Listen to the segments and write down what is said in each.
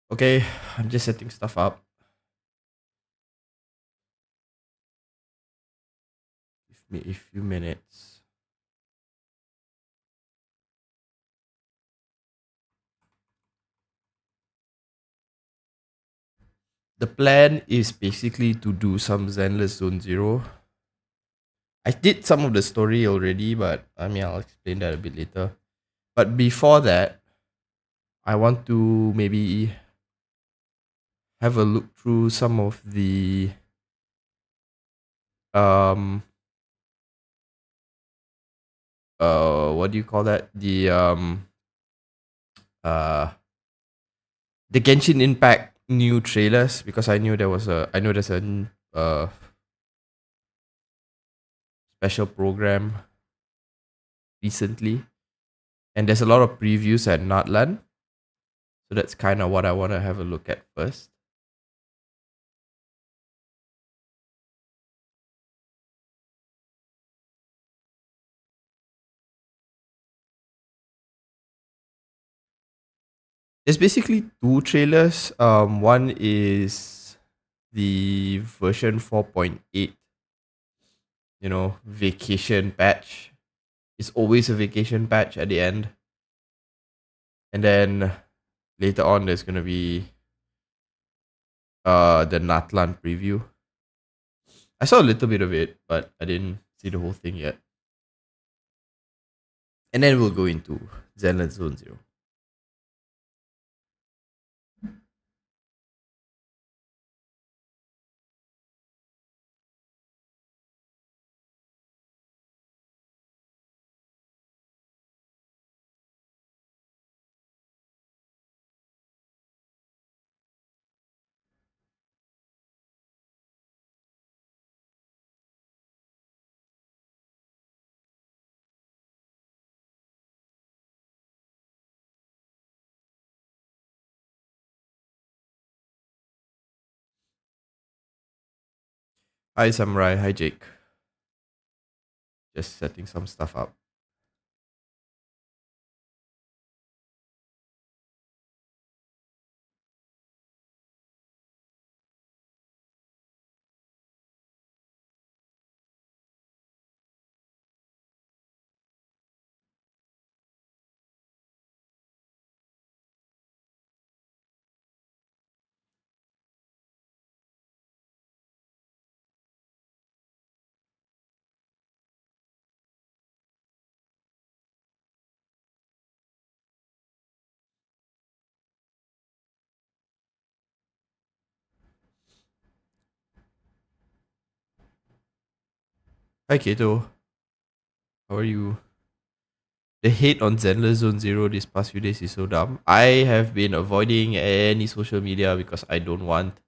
Okay, I'm just setting stuff up. Give me a few minutes. The plan is basically to do some Zenless Zone Zero. I did some of the story already, but I mean, I'll explain that a bit later. But before that, I want to maybe have a look through some of the um what do you call that? Uh the Genshin Impact new trailers, because I know there's a special program recently, and there's a lot of previews at Natlan. So that's kind of what I want to have a look at first. There's basically two trailers. One is the version 4.8, vacation patch. It's always a vacation patch at the end. And then later on there's gonna be the Natlan preview. I saw a little bit of it, but I didn't see the whole thing yet. And then we'll go into Zenless Zone Zero. Hi Samurai, hi Jake. Just setting some stuff up. Hi Kato, how are you? The hate on Zenless Zone Zero this past few days is so dumb. I have been avoiding any social media because I don't want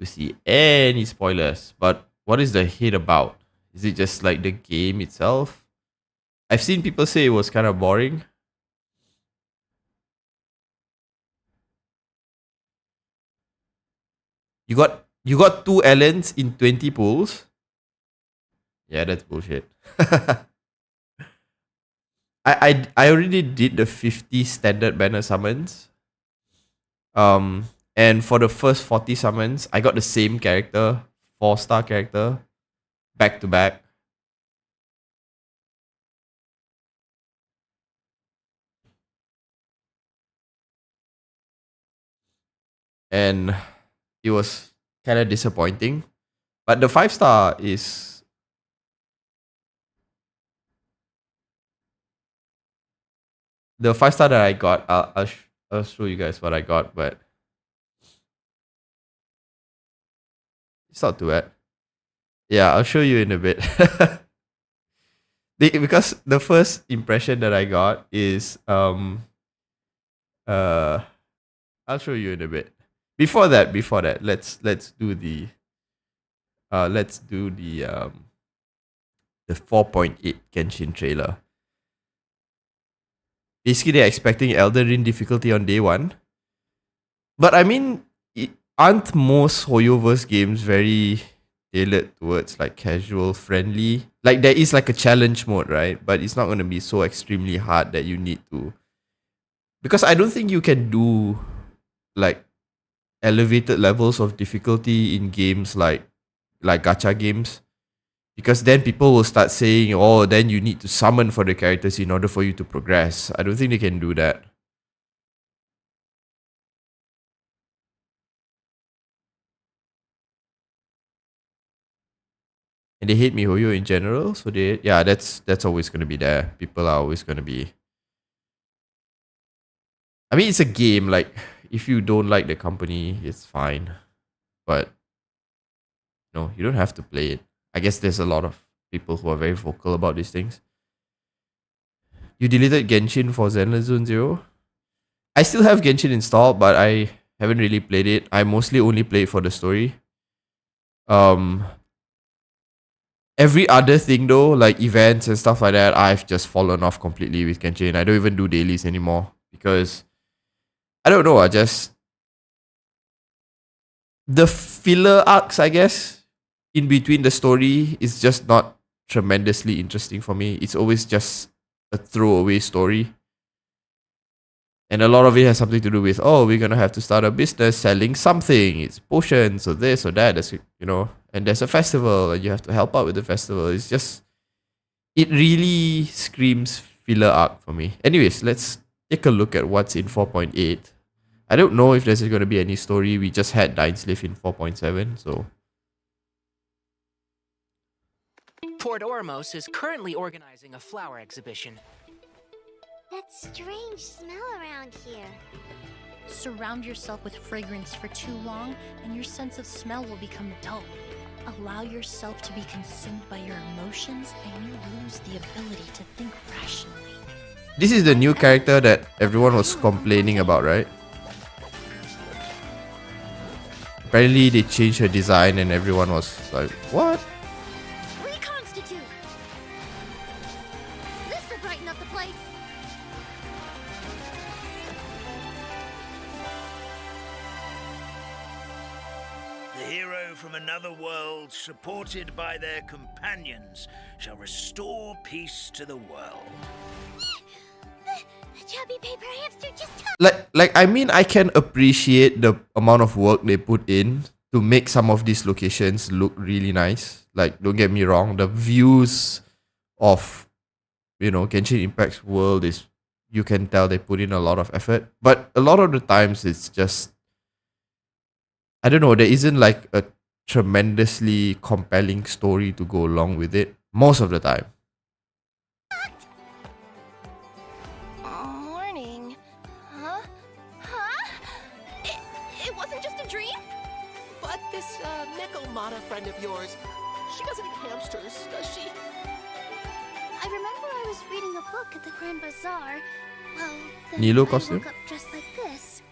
to see any spoilers. But what is the hate about? Is it just like the game itself? I've seen people say it was kind of boring. You got two Ellens in 20 pools? Yeah, that's bullshit. I already did the 50 standard banner summons. And for the first 40 summons, I got the same character, 4-star character, back to back. And it was kind of disappointing. But the 5-star is the 5-star that I got. I'll show you guys what I got, but it's not too bad. Yeah, I'll show you in a bit. Because the first impression that I got is uh I'll show you in a bit. Before that, let's do the 4.8 Genshin trailer. Basically, they're expecting Elden Ring difficulty on day one. But I mean, aren't most Hoyoverse games very tailored towards like casual friendly? Like there is like a challenge mode, right? But it's not going to be so extremely hard that you need to. Because I don't think you can do like elevated levels of difficulty in games like gacha games, because then people will start saying, oh, then you need to summon for the characters in order for you to progress. I don't think they can do that. And they hate MiHoYo in general, so that's always gonna be there. People are always gonna be. I mean, it's a game. Like, if you don't like the company, it's fine, but no, you don't have to play it. I guess there's a lot of people who are very vocal about these things. You deleted Genshin for Zenless Zone Zero? I still have Genshin installed, but I haven't really played it. I mostly only play it for the story. Every other thing though, like events and stuff like that, I've just fallen off completely with Genshin. I don't even do dailies anymore because I don't know. The filler arcs, I guess, in between the story is just not tremendously interesting for me. It's always just a throwaway story. And a lot of it has something to do with, oh, we're going to have to start a business selling something. It's potions or this or that. That's, and there's a festival and you have to help out with the festival. It's just, it really screams filler arc for me. Anyways, let's take a look at what's in 4.8. I don't know if there's going to be any story. We just had Dainsleif in 4.7, so. Port Ormos is currently organizing a flower exhibition. That strange smell around here. Surround yourself with fragrance for too long, and your sense of smell will become dull. Allow yourself to be consumed by your emotions, and you lose the ability to think rationally. This is the new character that everyone was complaining about, right? Apparently they changed her design and everyone was like, what? Reconstitute! This'll brighten up the place. The hero from another world, supported by their companions, shall restore peace to the world. The chubby paper hamster just I mean, I can appreciate the amount of work they put in to make some of these locations look really nice. Like, don't get me wrong, the views of, Genshin Impact's world is, you can tell they put in a lot of effort. But a lot of the times it's just, I don't know, there isn't like a tremendously compelling story to go along with it most of the time. Morning. Huh? It wasn't just a dream? But this Nekomata friend of yours, she doesn't eat hamsters, does she? I remember I was reading a book at the Grand Bazaar. Well, then Nilo I costume? woke up dressed like this.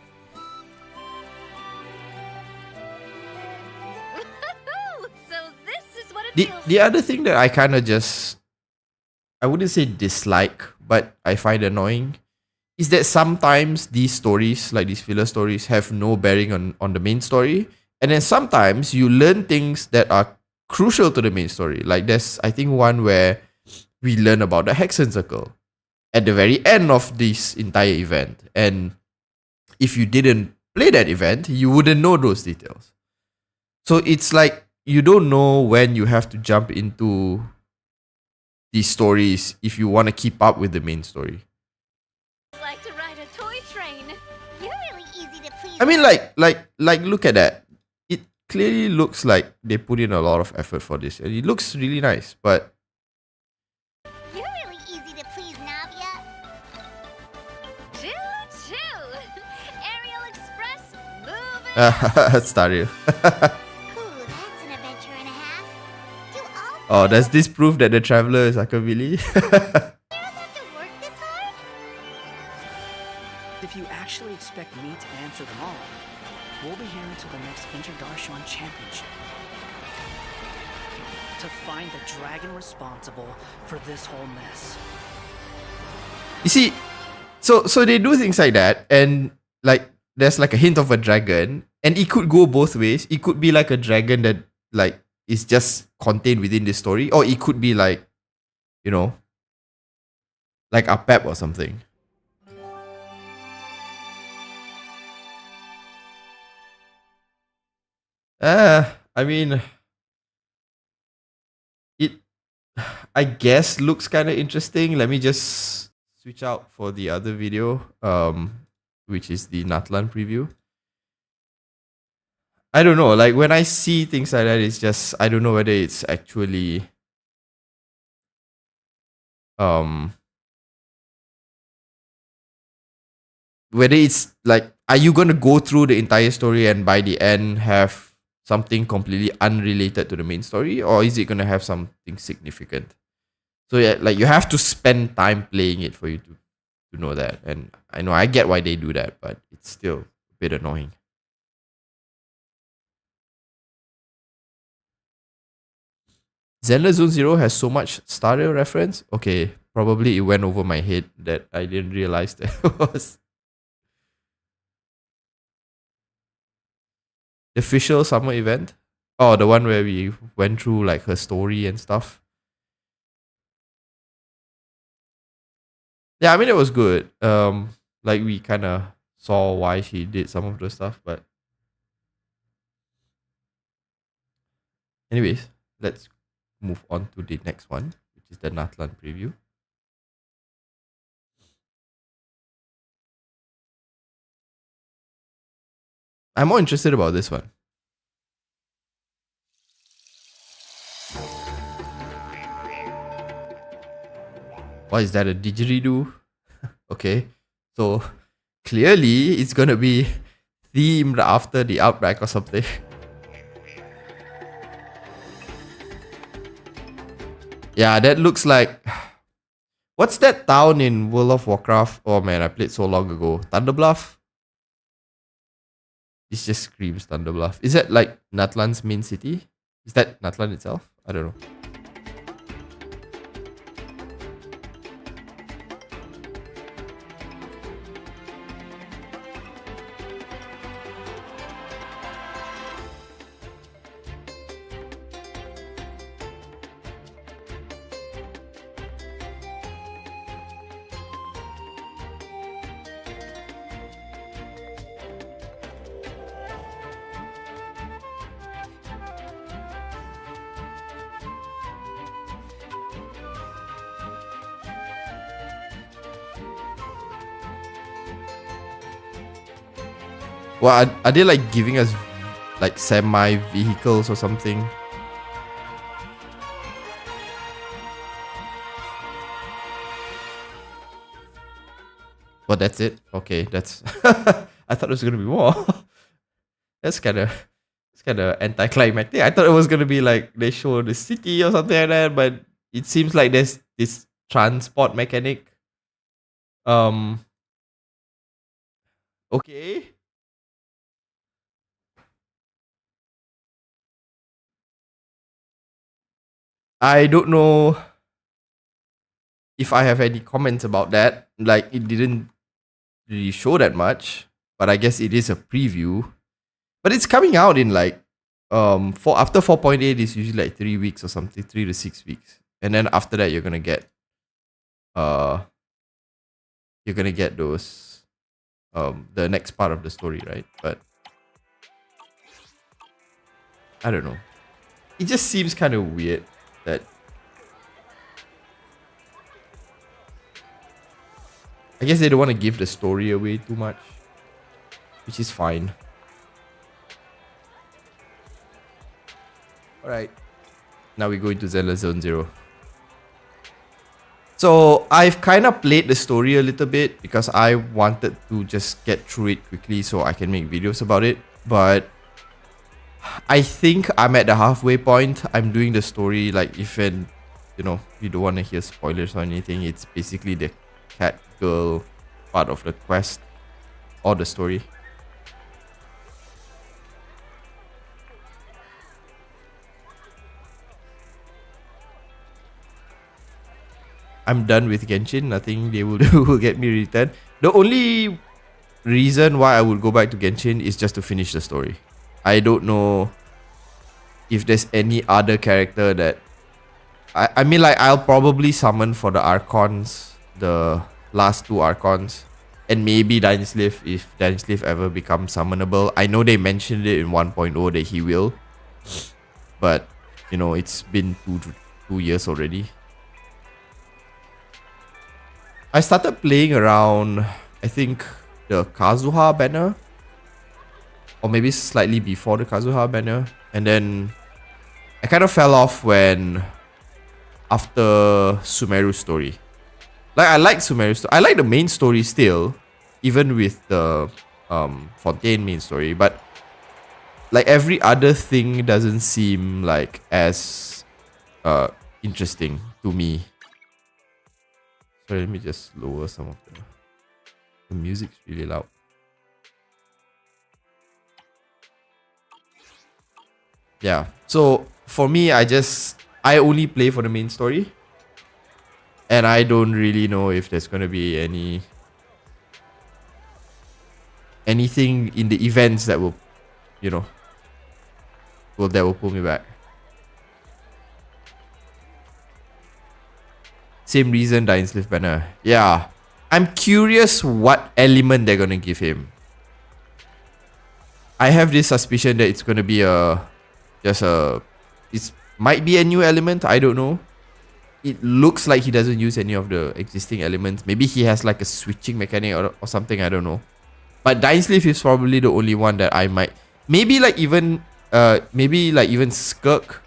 So this is what it feels The other thing that I kind of just, I wouldn't say dislike, but I find annoying, is that sometimes these stories, like these filler stories, have no bearing on the main story. And then sometimes you learn things that are crucial to the main story. Like there's, I think, one where we learn about the Hexen Circle at the very end of this entire event. And if you didn't play that event, you wouldn't know those details. So it's like, you don't know when you have to jump into these stories if you want to keep up with the main story. like to ride a toy train. You're really easy to please. I mean, like look at that. It clearly looks like they put in a lot of effort for this, and it looks really nice. But You're really easy to please, Navia. Choo-choo! Aerial Express, moving. Starry. Ooh, that's an adventure and a half. You also Oh, does this prove that the traveler is Akavili? heroes have to work this hard? If you actually expect me to answer them all, we'll be here until the next Interdarshan Championship. To find the dragon responsible for this whole mess. You see, so they do things like that, and like there's like a hint of a dragon, and it could go both ways. It could be like a dragon that like is just contained within this story, or it could be like, like a pep or something. I mean, it I guess looks kind of interesting. Let me just switch out for the other video, which is the Natlan preview. I don't know. Like when I see things like that, it's just I don't know whether it's actually whether it's like, are you gonna go through the entire story and by the end have something completely unrelated to the main story, or is it gonna have something significant? So yeah, like you have to spend time playing it for you to know that. And I know I get why they do that, but it's still a bit annoying. Zenless Zone Zero has so much Stardew reference. Okay, probably it went over my head that I didn't realize that it was. The official summer event? Oh, the one where we went through like her story and stuff. Yeah, I mean it was good. Like we kind of saw why she did some of the stuff, but anyways, let's move on to the next one, which is the Natlan preview. I'm more interested about this one. What is that, a didgeridoo? Okay, so clearly it's gonna be themed after the outbreak or something. Yeah, that looks like... What's that town in World of Warcraft? Oh man, I played so long ago. Thunderbluff? This just screams Thunderbluff. Is that like Natlan's main city? Is that Natlan itself? I don't know. Well, are they like giving us like semi-vehicles or something? Well, that's it? Okay, that's... I thought it was gonna be more. That's kind of anticlimactic. I thought it was gonna be like they show the city or something like that, but it seems like there's this transport mechanic. Okay. I don't know if I have any comments about that. Like, it didn't really show that much, but I guess it is a preview. But it's coming out in like after 4.8 is usually like 3 weeks or something, 3 to 6 weeks, and then after that you're gonna get those the next part of the story, right? But I don't know. It just seems kind of weird that I guess they don't want to give the story away too much, which is fine. Alright, now we go into Zenless Zone Zero. So I've kind of played the story a little bit because I wanted to just get through it quickly so I can make videos about it. But I think I'm at the halfway point. I'm doing the story, like if you don't want to hear spoilers or anything, it's basically the cat girl part of the quest or the story. I'm done with Genshin. Nothing they will do will get me returned. The only reason why I would go back to Genshin is just to finish the story. I don't know if there's any other character that... I mean, like, I'll probably summon for the Archons, the last 2 Archons. And maybe Dainsleif, if Dainsleif ever becomes summonable. I know they mentioned it in 1.0 that he will. But, you know, it's been 2 years already. I started playing around, I think, the Kazuha banner. Or maybe slightly before the Kazuha banner. And then I kind of fell off after Sumeru's story. Like, I like Sumeru's story. I like the main story still, even with the Fontaine main story. But like every other thing doesn't seem like as interesting to me. Sorry, let me just lower some of the music's really loud. Yeah, so for me, I only play for the main story. And I don't really know if there's going to be anything in the events that will, you know, that will pull me back. Same reason, Dainsleif banner. Yeah, I'm curious what element they're going to give him. I have this suspicion that it's going to be it might be a new element. I don't know. It looks like he doesn't use any of the existing elements. Maybe he has like a switching mechanic or something. I don't know. But Dainsleif is probably the only one that I might. Maybe like even Skirk.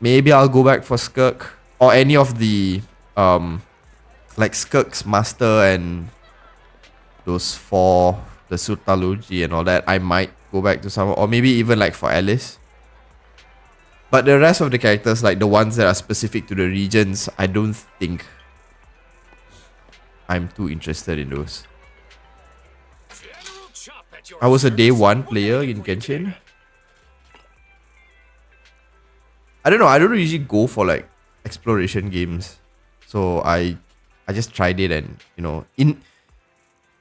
Maybe I'll go back for Skirk or any of the like Skirk's master and those 4, the Surtalogy and all that. I might go back to some, or maybe even like for Alice. But the rest of the characters, like the ones that are specific to the regions, I don't think I'm too interested in those. I was a day 1 player in Genshin. I don't know, I don't usually go for like exploration games. So I just tried it, and you know,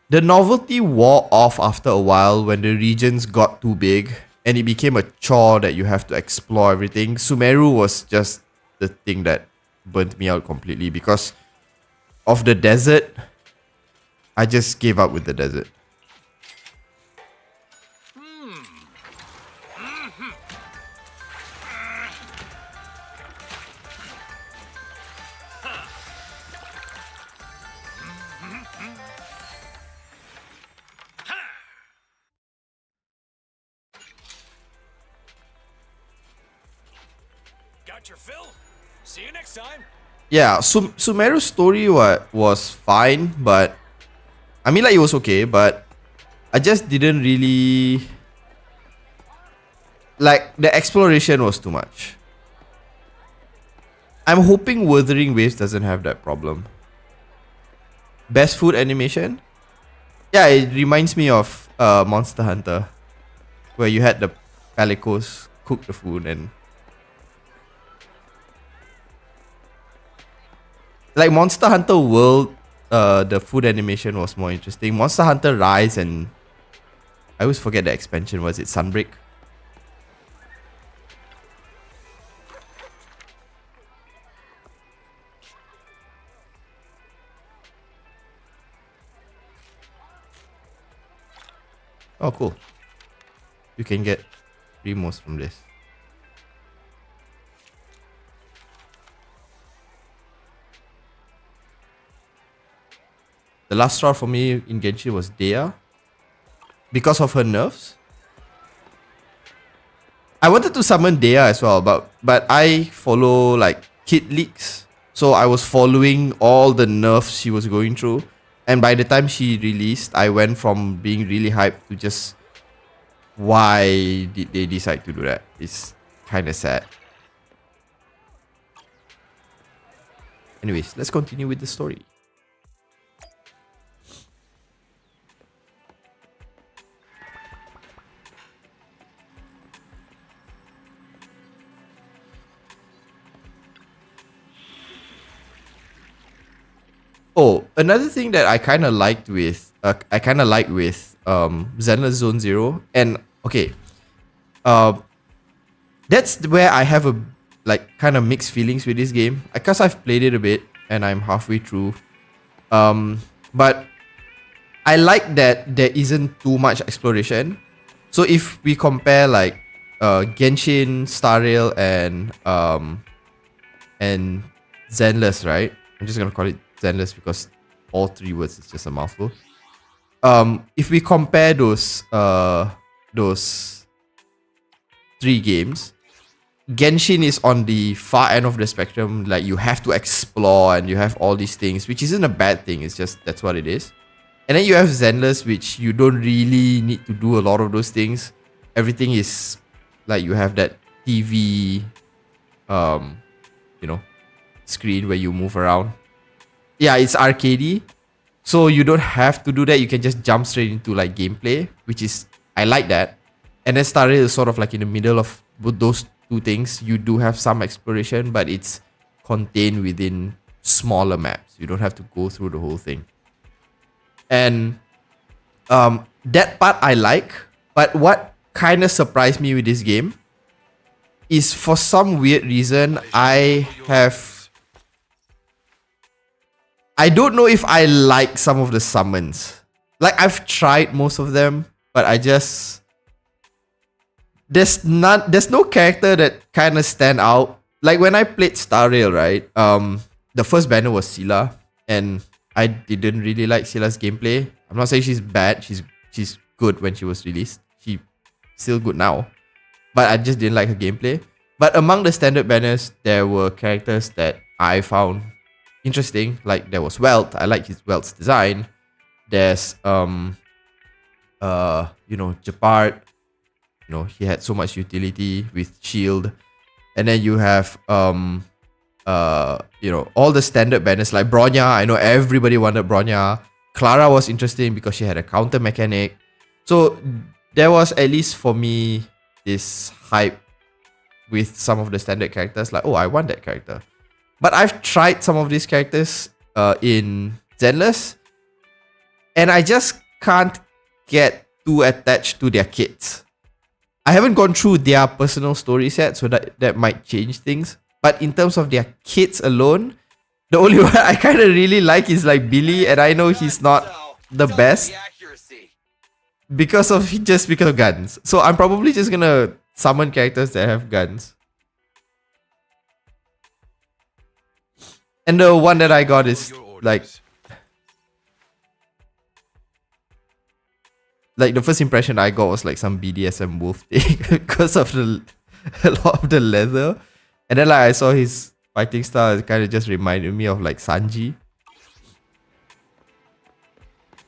the novelty wore off after a while when the regions got too big. And it became a chore that you have to explore everything. Sumeru was just the thing that burnt me out completely. Because of the desert, I just gave up with the desert. Your fill. See you next time. Yeah, Sumeru's story was fine, but I mean, like, it was okay, but I just didn't really like the exploration was too much. I'm hoping Wuthering Waves doesn't have that problem. Best food animation? Yeah, it reminds me of Monster Hunter, where you had the Calicos cook the food and. Like Monster Hunter World, the food animation was more interesting. Monster Hunter Rise and I always forget the expansion. Was it Sunbreak? Oh, cool. You can get Primos from this. The last straw for me in Genshin was Dea. Because of her nerfs. I wanted to summon Dea as well, but I follow like kid leaks. So I was following all the nerfs she was going through. And by the time she released, I went from being really hyped to just... Why did they decide to do that? It's kind of sad. Anyways, let's continue with the story. Oh, another thing that I kind of liked with Zenless Zone Zero, and okay, that's where I have a like kind of mixed feelings with this game because I've played it a bit and I'm halfway through. But I like that there isn't too much exploration. So if we compare like Genshin, Star Rail, and Zenless, right? I'm just gonna call it Zenless because all three words is just a mouthful. If we compare those three games, Genshin is on the far end of the spectrum. Like you have to explore and you have all these things, which isn't a bad thing. It's just that's what it is. And then you have Zenless, which you don't really need to do a lot of those things. Everything is like you have that TV, you know, screen where you move around. Yeah, it's arcadey. So you don't have to do that. You can just jump straight into like gameplay, which is, I like that. And then Star Rail is sort of like in the middle of those two things. You do have some exploration, but it's contained within smaller maps. You don't have to go through the whole thing. And that part I like. But what kind of surprised me with this game is for some weird reason, I don't know if I like some of the summons. Like I've tried most of them, but I just there's no character that kind of stand out. Like when I played Star Rail, right? The first banner was Scylla, and I didn't really like Scylla's gameplay. I'm not saying she's bad. She's good when she was released. She's still good now, but I just didn't like her gameplay. But among the standard banners, there were characters that I found interesting. Like there was Welt. I like his Welt's design. There's Japard. You know, he had so much utility with shield. And then you have all the standard banners like Bronya. I know everybody wanted Bronya. Clara was interesting because she had a counter mechanic. So there was, at least for me, this hype with some of the standard characters. Like, oh, I want that character. But I've tried some of these characters in Zenless, and I just can't get too attached to their kits. I haven't gone through their personal stories yet, so that might change things. But in terms of their kits alone, the only one I kind of really like is like Billy, and I know he's not the best because of guns. So I'm probably just gonna summon characters that have guns. And the one that I got is like the first impression I got was like some BDSM wolf thing because of a lot of the leather. And then like I saw his fighting style, it kind of just reminded me of like Sanji.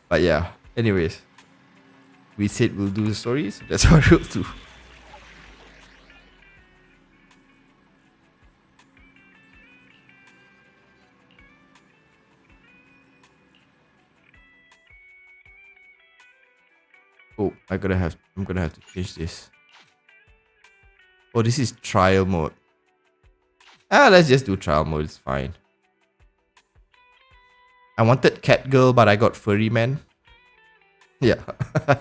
But yeah, anyways, we said we'll do the stories. That's what we'll do. Oh, I'm gonna have to change this. Oh, this is trial mode. Let's just do trial mode, it's fine. I wanted cat girl, but I got furry man. Yeah. I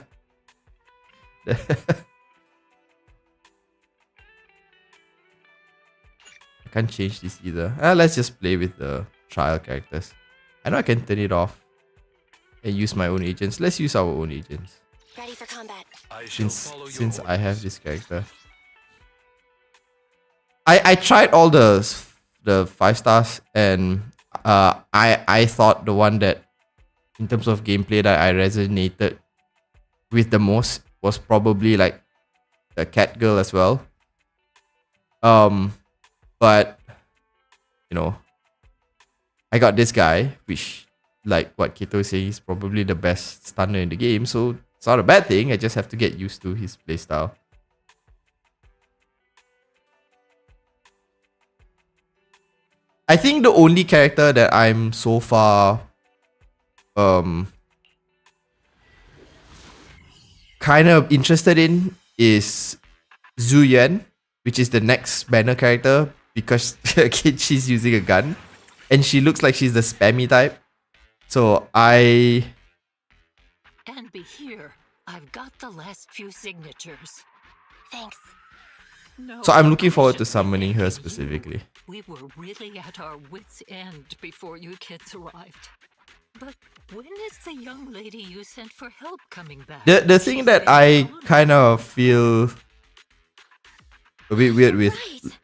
can't change this either. Let's just play with the trial characters. I know I can turn it off and use my own agents. Let's use our own agents. Ready for combat. Since I have this character. I tried all the 5 stars, and I thought the one that in terms of gameplay that I resonated with the most was probably like the cat girl as well. But you know, I got this guy, which like what Kito is saying is probably the best stunner in the game, so it's not a bad thing. I just have to get used to his playstyle. I think the only character that I'm so far kind of interested in is Zhu Yuan, which is the next banner character, because again, she's using a gun and she looks like she's the spammy type. So And be here. I've got the last few signatures. Thanks. No, So I'm looking forward to summoning her specifically. We were really at our wits' end before you kids arrived. But when is the young lady you sent for help coming back? The thing that I kind of feel a bit weird with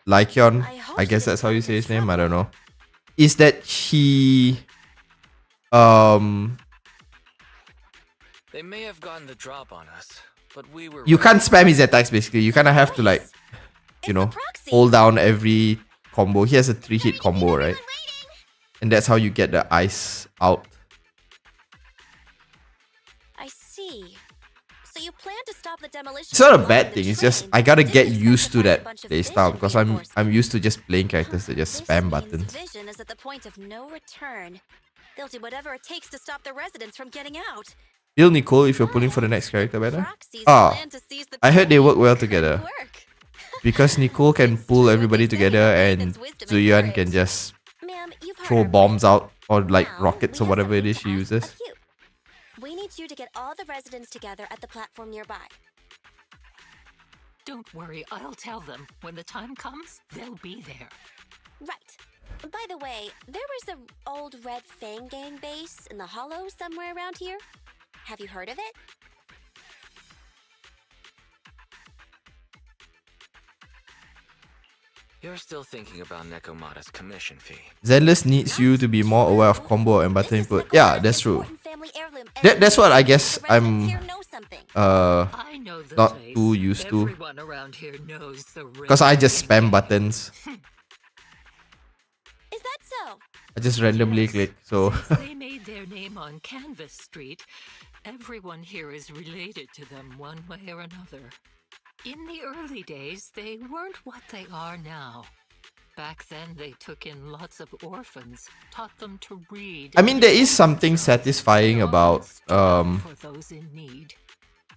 Lycion, I guess that's how you say his name, I don't know, is that he They may have gotten the drop on us, but we were. you can't spam his attacks basically. You kind of have to like, you know, hold down every combo. He has a 3-hit combo, right? And that's how you get the ice out. I see. So you plan to stop the demolition? It's not a bad thing. It's just I gotta get used to that playstyle because I'm used to just playing characters that just spam buttons. Vision is at the point of no return. They'll do whatever it takes to stop the residents from getting out. Feel Nicole if you're pulling for the next character better. Proxies Ah, plan to seize the I heard they work well train. together Work. because Nicole can pull everybody together and Zuyuan can just Ma'am, you've heard throw our bombs plan. out or like Now, rockets we or have whatever it something is she to ask uses. of you. We need you to get all the residents together at the platform nearby. Don't worry, I'll tell them. When the time comes, they'll be there. Right. By the way, there was an old Red Fang Gang base in the Hollow somewhere around here. Have you heard of it? You're still thinking about Nekomata's commission fee. Zenless needs you to be more aware of combo and button This is input. Nicoletta's Yeah, that's true. important family heirloom, and That's what I the guess residents I'm here know something. I know the not place. too used to. Everyone around here knows the Because I just spam Red buttons. Is that so? I just randomly click. So Since they made their name on Canvas Street, everyone here is related to them one way or another. In the early days, they weren't what they are now. Back then, they took in lots of orphans, taught them to read. I mean there is something satisfying about for those in need.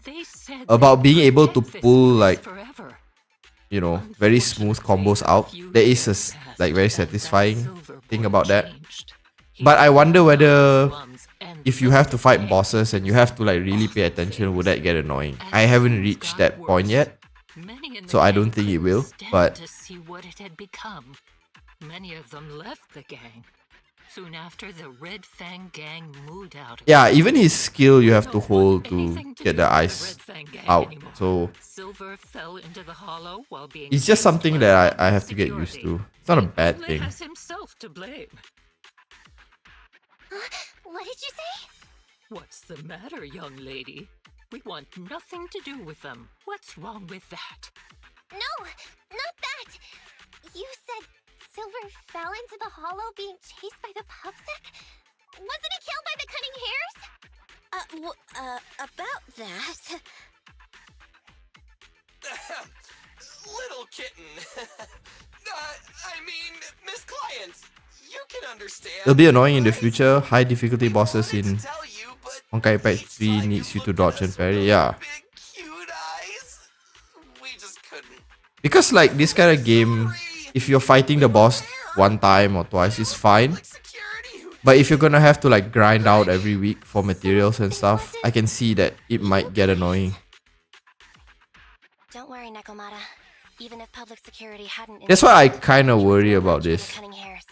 They said about they'd being able to protect this pull, place like, forever. you know, very smooth combos out. There is a like very satisfying thing about that. But I wonder whether if you have to fight bosses and you have to like really pay attention, would that get annoying? I haven't reached that point yet, so I don't think it will. But to see what it had become. Many of them left the gang. Soon after, the Red Fang Gang moved out. yeah, even his skill you have to hold to get the ice out. So Silver fell into the hollow while being it's just something that I have to get security. used to. It's not a bad Only thing. has himself to blame. What did you say? What's the matter, young lady? We want nothing to do with them. What's wrong with that? No, not that. You said Silver fell into the hollow being chased by the pubsec? Wasn't he killed by the cunning hairs? About that. Little kitten. I mean, Miss Client, you can understand. It'll be annoying in the future. High difficulty bosses We wanted in to tell you, but Honkai Impact each 3 time needs you to looked dodge at and us parry. with Yeah. those big, cute eyes. We just couldn't. Because like this kind of game, if you're fighting the boss one time or twice, it's fine. Like security who But if you're gonna have to like grind out every week for materials and stuff, I can see that it might get annoying. Don't worry, Nekomata. Even if public security hadn't... That's why I kind of worry about this. Cunning hairs.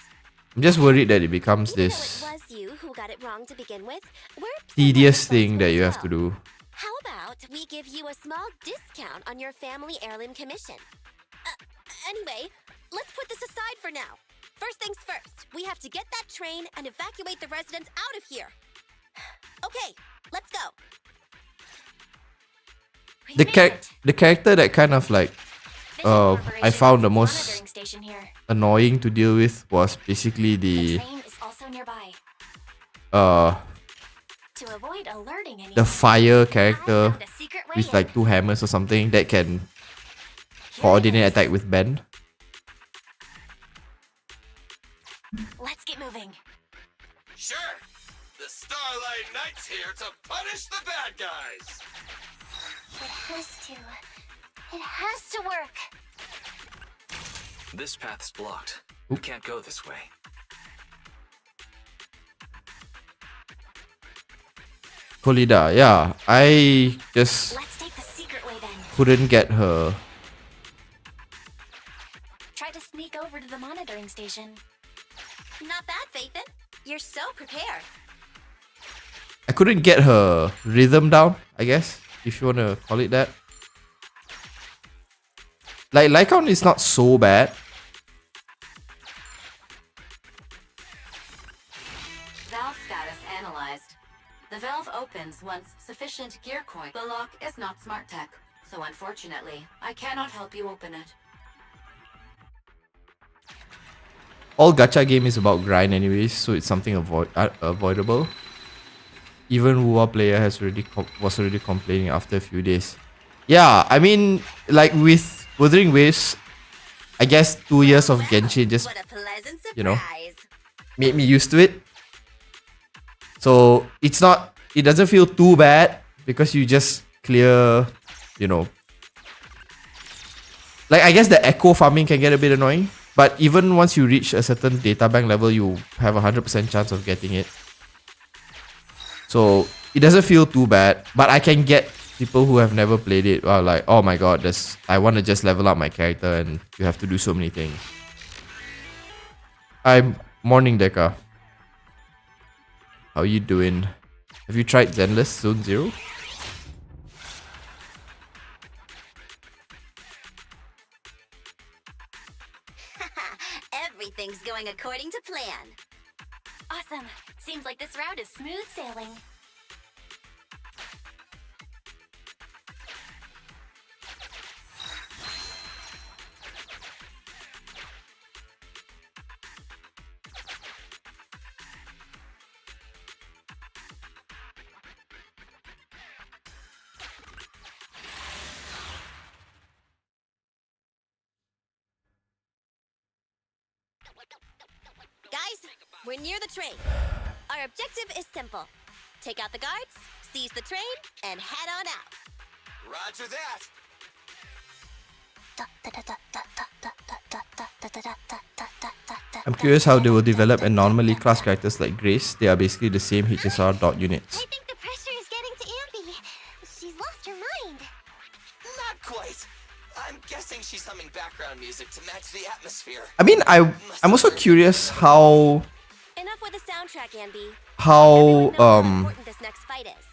I'm just worried that it becomes Even though this it was you who got it wrong to begin with, we're tedious responsible thing that as you have to well. do. How about we give you a small discount on your family heirloom commission? Anyway, let's put this aside for now. First things first, we have to get that train and evacuate the residents out of here. Okay, let's go. We The made it. the character that kind of like Vision I Corporation found the has a most monitoring station here. annoying to deal with was basically The the train is also nearby. To avoid alerting anyone, the fire I character found a secret way with in. like 2 hammers or something that can coordinate attack with Ben. Let's get moving. Sure. The Starlight Knight's here to punish the bad guys. It has to. It has to work. This path's blocked. We can't go this way. Kolida, yeah. I just Let's take the secret way then. couldn't get her. Try to sneak over to the monitoring station. Not bad, Phaethon. You're so prepared. I couldn't get her rhythm down, I guess, if you want to call it that. Like, Lycaon is not so bad. Valve status analyzed. The valve opens once sufficient gear coin. The lock is not smart tech, so unfortunately, I cannot help you open it. All gacha game is about grind anyways, so it's something avoidable. Even Wuwa player was already complaining after a few days. Yeah, I mean, like with Wuthering Waves, I guess 2 years of Genshin just, What a pleasant surprise. you know, made me used to it. So it doesn't feel too bad because you just clear, you know. Like, I guess the echo farming can get a bit annoying, but even once you reach a certain data bank level, you have a 100% chance of getting it. So it doesn't feel too bad, but I can get people who have never played it are like, oh my god, I want to just level up my character and you have to do so many things. I'm morning Deca. How you doing? Have you tried Zenless Zone Zero? Everything's going according to plan. Awesome. Seems like this route is smooth sailing. Guys, we're near the train. Our objective is simple. Take out the guards, seize the train, and head on out. Roger that. I'm curious how they will develop anomaly class characters like Grace. They are basically the same HSR dot units. I think the pressure is getting to Ampy. She's lost her mind. Not quite. I'm guessing she's humming background music to match the atmosphere. I mean, I'm also curious how Enough with the soundtrack, Ambi. how Everyone knows how important this next fight is.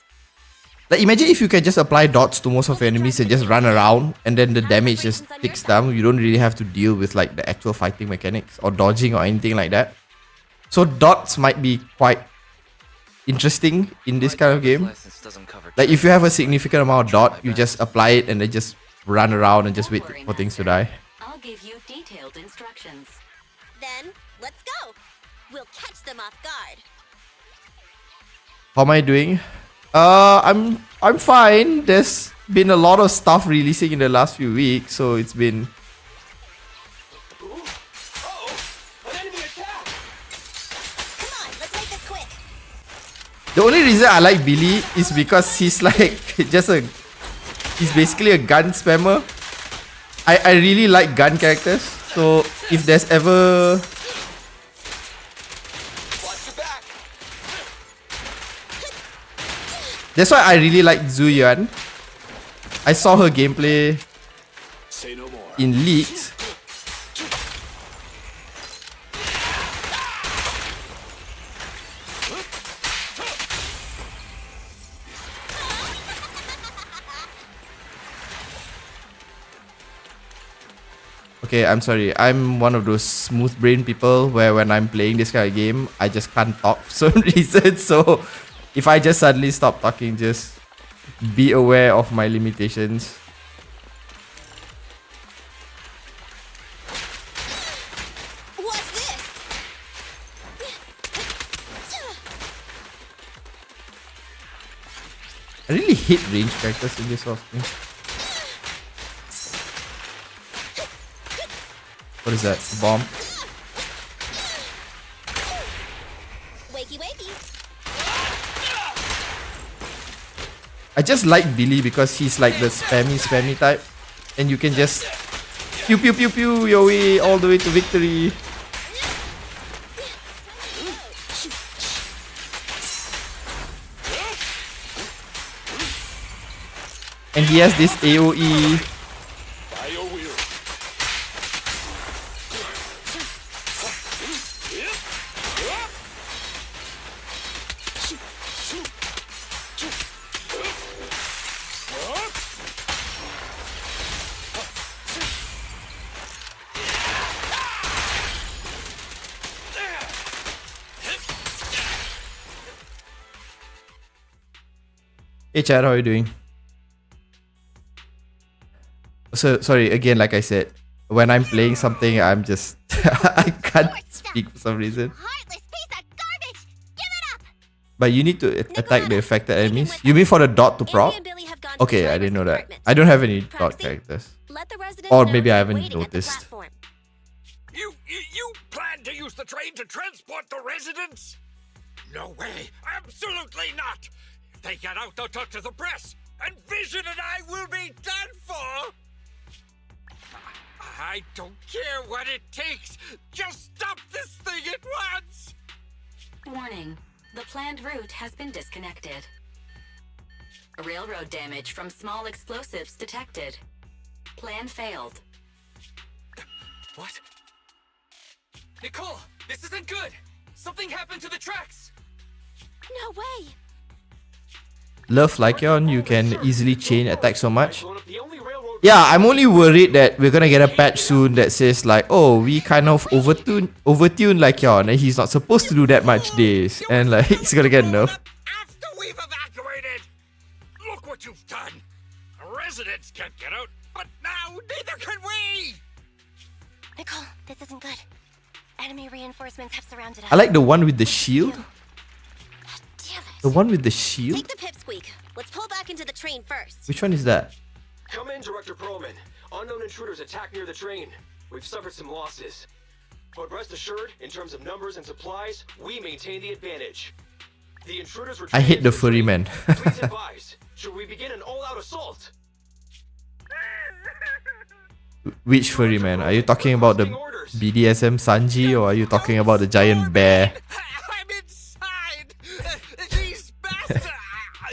like, imagine if you can just apply dots to most of your enemies and just run around and then the damage just ticks down. You don't really have to deal with like the actual fighting mechanics or dodging or anything like that. So dots might be quite interesting in this kind of game. Like, if you have a significant amount of dot, you just apply it and then just run around and just wait for things to die. I'll give you detailed instructions. Then, let's go. We'll catch them off guard. How am I doing? I'm fine. There's been a lot of stuff releasing in the last few weeks, so it's been An enemy attack! Come on, let's make this quick. the only reason I like Billy is because he's like he's basically a gun spammer. I really like gun characters, so if there's ever Watch your back! that's why I really like Zhu Yuan. I saw her gameplay Say no more. in leaks. Okay, I'm sorry. I'm one of those smooth brain people where when I'm playing this kind of game, I just can't talk for some reason. So if I just suddenly stop talking, just be aware of my limitations. What's this? I really hate range characters in this sort of thing. What is that? Bomb? Wakey wakey. I just like Billy because he's like the spammy type. And you can just pew pew pew pew your way all the way to victory. And he has this AoE. Bio wheel. Hey Chad, how are you doing? So sorry again, like I said, when I'm playing something, I'm just I can't speak for some reason. Heartless piece of garbage! Give it up! But you need to attack the affected enemies. You mean for the dot to prop? Andy and Billy have gone to the Okay, I driver's didn't know that. compartment. I don't have any dot Proxy, characters. let the residents Or know maybe I you're haven't waiting at the noticed. platform. You plan to use the train to transport the residents? No way! Absolutely not! If they get out, they'll talk to the press, and Vision and I will be done for! I don't care what it takes! Just stop this thing at once! Warning. The planned route has been disconnected. Railroad damage from small explosives detected. Plan failed. What? Nicole, this isn't good! Something happened to the tracks! No way! Love Lycion, you can easily chain attack so much. Yeah, I'm only worried that we're gonna get a patch soon that says like, oh, we kind of overtune Lycion and he's not supposed to do that much days. And like, he's gonna get nerfed. After we've evacuated! Look what you've done! The residents can't get out, but now neither can we! Nicole, this isn't good. Enemy reinforcements have surrounded us. I like the one with the shield. Damn it. The one with the shield? Take the pipsqueak. Let's pull back into the train first. Which one is that? Come in, Director Perlman. Unknown intruders attacked near the train. We've suffered some losses. But rest assured, in terms of numbers and supplies, we maintain the advantage. The intruders were I hate the furry man. Please advise. Should we begin an all-out assault? Which furry man? Are you talking about the BDSM Sanji or are you talking about the giant bear? I'm inside! These bastards!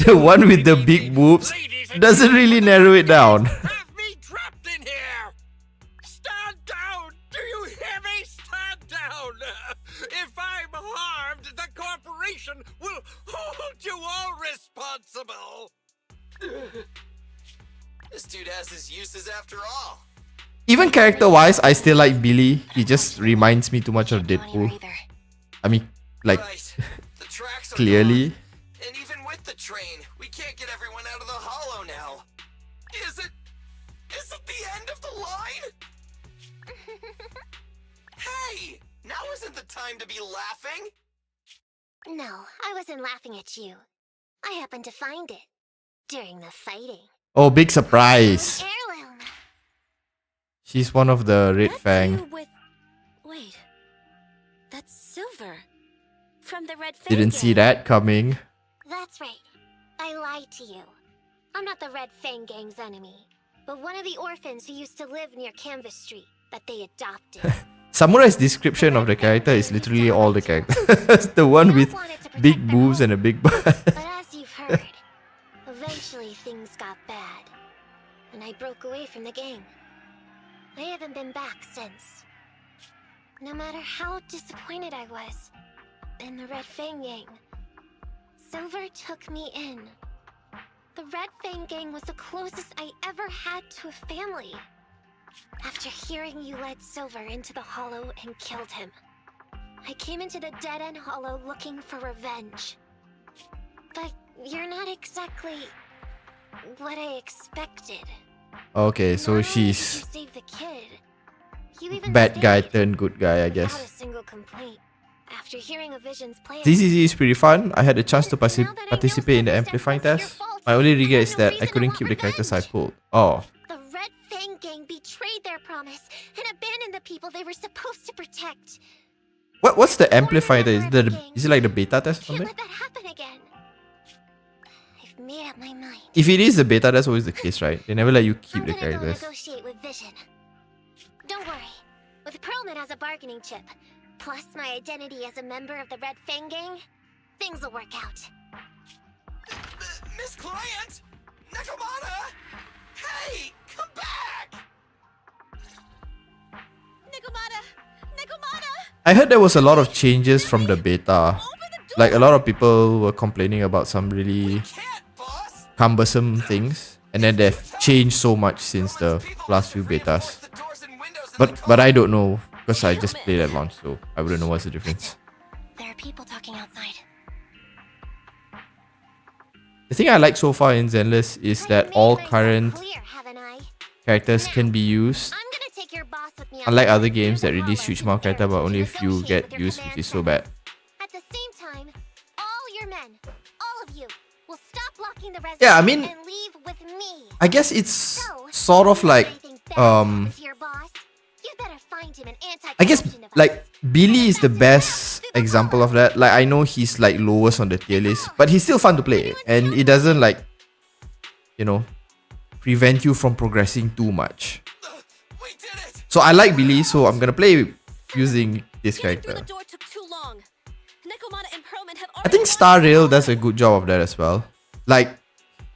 The one with the big boobs doesn't really narrow it down. Have me trapped in here! Stand down! Do you hear me? Stand down! If I'm harmed, the corporation will hold you all responsible! This dude has his uses after all. Even character-wise, I still like Billy. He just reminds me too much of Deadpool. I mean, like, Right. The tracks are clearly. gone. And even with the train, we can't get everyone out of the hollow now. Is it the end of the line? Hey! Now isn't the time to be laughing. No, I wasn't laughing at you. I happened to find it during the fighting. Oh, big surprise. Heirloom. She's one of the Red That's Fang. you with... Wait. That's Silver. From the Red Fang Didn't see gang. that coming. That's right. I lied to you. I'm not the Red Fang gang's enemy, but one of the orphans who used to live near Canvas Street that they adopted. Samurai's description of the character is literally all the characters. The one with big boobs and a big butt. But as you've heard, eventually things got bad, and I broke away from the gang. I haven't been back since. No matter how disappointed I was in the Red Fang gang, Silver took me in. The Red Fang gang was the closest I ever had to a family. After hearing you led Silver into the Hollow and killed him, I came into the Dead-End Hollow looking for revenge. But you're not exactly what I expected. Okay, so Not only did you she's save the kid, you even bad guy stayed turned good guy, I without a guess. single complaint. After hearing a Vision's plan, ZZZ is pretty fun. I had a chance to Now that I know participate in the Silver's amplifying death wasn't test. your fault, My only I regret have is no that I reason to couldn't want keep the characters I revenge. pulled. Oh. the Red Fang gang betrayed their promise and abandoned the people they were supposed to protect. What's the amplifier? Is it like the beta test or Can't something? let that happen again. I've made up my mind. If it is the beta, that's always the case, right? They never let you keep I'm the gonna go characters. negotiate with Vision. Don't worry. With Perlman as a bargaining chip, plus my identity as a member of the Red Fang gang, things will work out. Miss Client! Nakamata! Hey! Come back! Nikomata! Nikomata! I heard there was a lot of changes from the beta. Like a lot of people were complaining about some really cumbersome things, and then they've changed so much since the last few betas. But I don't know because I just played at launch, so I wouldn't know what's the difference. There are people talking outside. The thing I like so far in Zenless is that all current Clear, haven't I? characters can be used. I'm gonna take your boss with me. Unlike other games that release huge amount of character but only a few get used, which is so bad. At the same time, all your men, all of you, will stop blocking the residents Yeah, I mean, and leave with me. I guess it's sort of like I guess like Billy is the best example of that. Like I know he's like lowest on the tier list, but he's still fun to play and it doesn't like, you know, prevent you from progressing too much. So I like Billy, so I'm gonna play using this character. I think Star Rail does a good job of that as well. Like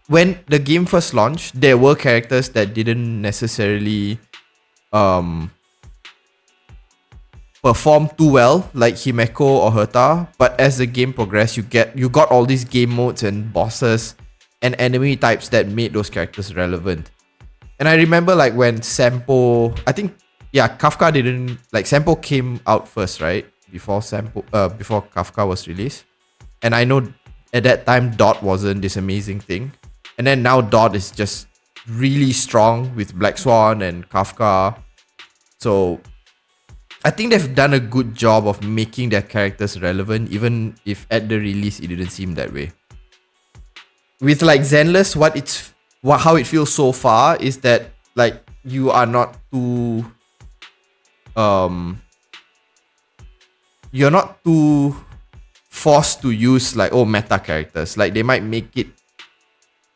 when the game first launched, there were characters that didn't necessarily perform too well, like Himeko or Herta, but as the game progressed, you got all these game modes and bosses and enemy types that made those characters relevant. And I remember like when Sampo, I think Kafka didn't like Sampo came out first, right? Before Kafka was released. And I know at that time Dot wasn't this amazing thing. And then now Dot is just really strong with Black Swan and Kafka. So I think they've done a good job of making their characters relevant, even if at the release it didn't seem that way. With like Zenless, how it feels so far is that like you are not too you're not too forced to use like meta characters. Like they might make it,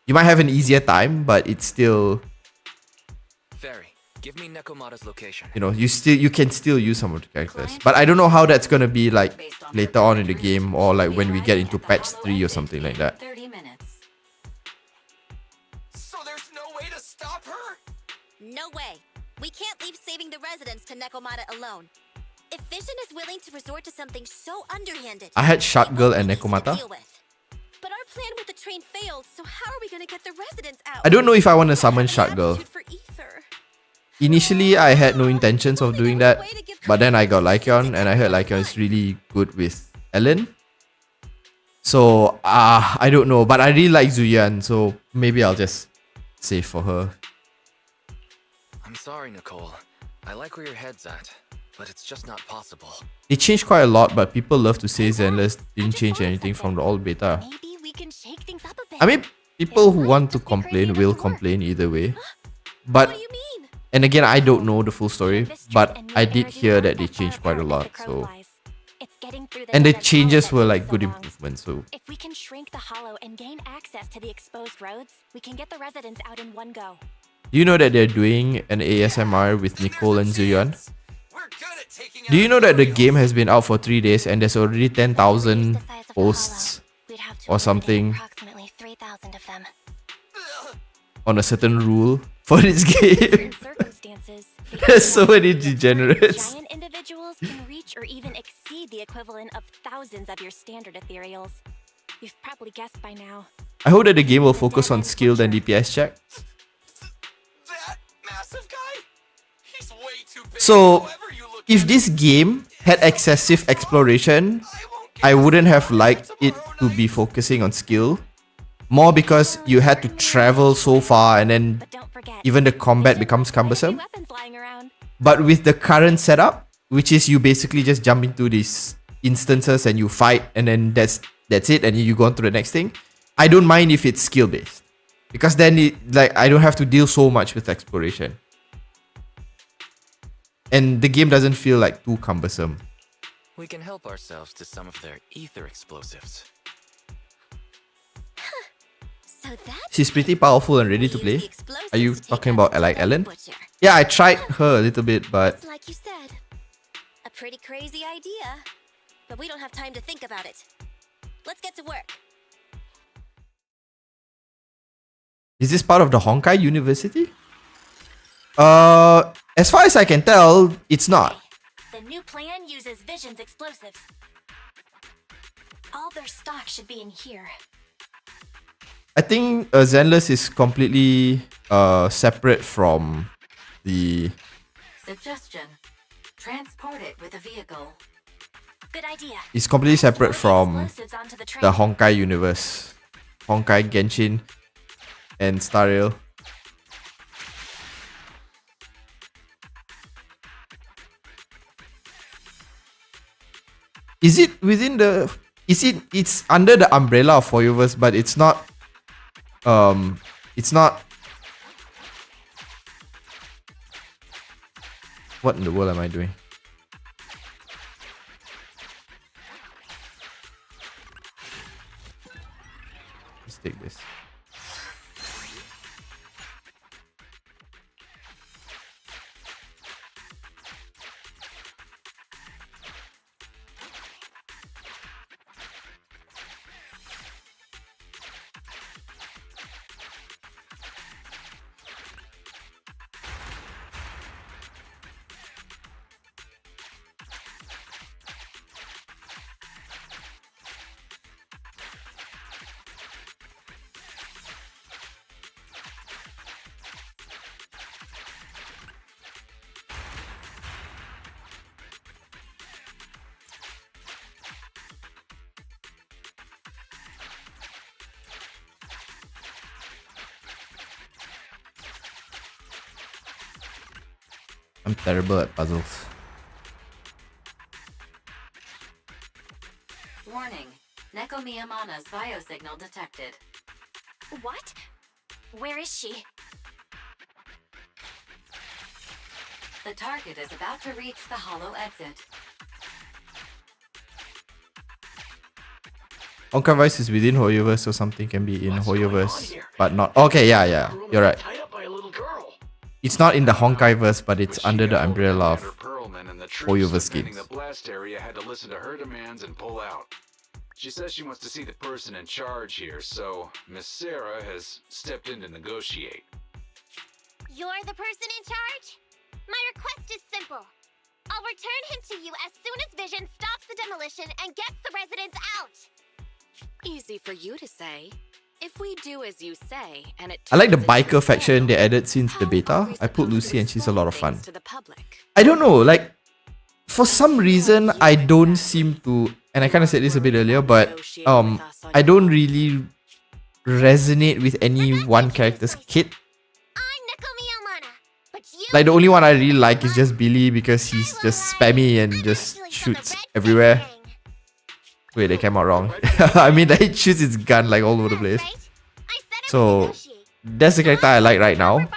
you might have an easier time, but it's still, Fairy, give me Nekomata's location. you know, you can still use some of the characters. But I don't know how that's gonna be like later on in the game or like when we get into patch 3 or something like that. 30 minutes. So there's no way to stop her? No way. We can't leave saving the residents to Nekomata alone. If Vision is willing to resort to something so underhanded, I had Shark it Girl won't and be easy to Nekomata. deal with. But our plan with the train failed, so how are we gonna get the residents out? I don't know if I want to summon An Shark Girl. aptitude for ether. Initially, I had no intentions of doing that, but then I got Lycion, and I heard Lycion is really good with Ellen. So, I don't know, but I really like Zuyan, so maybe I'll just save for her. I'm sorry, Nicole. I like where your head's at, but it's just not possible. It changed quite a lot, but people love to say Zenless didn't change anything from the old beta. Maybe we can shake things up a bit. I mean, people who want to complain will complain either way. But, What do you mean? and again, I don't know the full story, but I did hear that they changed quite a lot, so... And the changes were like good improvements, so... If we can shrink the hollow and gain access to the exposed roads, we can get the residents out in one go. Do you know that they're doing an ASMR with Nicole and Zuyan? Do you know that the game has been out for 3 days and there's already 10,000 posts or something Approximately 3,000 of them. on a certain rule for this game? In circumstances, There's so many degenerates. giant individuals can reach or even exceed the equivalent of thousands of your standard ethereals. You've probably guessed by now. I hope that the game will focus on skill and DPS check. That massive guy? He's way too big. So, However you look if at this game had excessive exploration, I wouldn't have liked it to be focusing on skill. More because you had to travel so far and then But don't forget, even the combat becomes plenty cumbersome. weapons lying around. But with the current setup, which is you basically just jump into these instances and you fight and then that's it and you go on to the next thing. I don't mind if it's skill based. Because then I don't have to deal so much with exploration. And the game doesn't feel like too cumbersome. We can help ourselves to some of their ether explosives. So that's She's pretty powerful and ready to use play. the explosives Are you to take talking out about the like Ellen? butcher. Yeah, I tried her a little bit, but It's like you said. A pretty crazy idea. But we don't have time to think about it. Let's get to work. is this part of the Honkai University? As far as I can tell, it's not. The new plan uses Vision's explosives. All their stock should be in here. I think Zenless is completely separate from the... Suggestion. Transport it with a vehicle. Good idea. It's completely separate from Explosives onto the train. the Honkai universe. Honkai, Genshin, and Star Rail. Is it within the? It's under the umbrella of Hoyoverse, but it's not. It's not. What in the world am I doing? Let's take this. I'm terrible at puzzles. Warning. Neko Miyamana's biosignal detected. What? Where is she? The target is about to reach the hollow exit. Honkai Vice is within Hoyoverse, so something can be in Hoyoverse, but not. Okay, yeah, you're right. It's not in the Honkai verse, but it's under the umbrella of Hoyoverse games. The blast area had to listen to her demands and pull out. She says she wants to see the person in charge here, so Miss Sarah has stepped in to negotiate. You're the person in charge? My request is simple. I'll return him to you as soon as Vision stops the demolition and gets the residents out. Easy for you to say. If we do as you say, and it I like the biker faction they added since the beta. I put Lucy and she's a lot of fun. I don't know, like, for some reason, I don't seem to, and I kind of said this a bit earlier, but I don't really resonate with any one character's kit. Like, the only one I really like is just Billy because he's just spammy and just shoots everywhere. Wait, they came out wrong. I mean, he shoots his gun like all over the place. So, that's the character I like right now.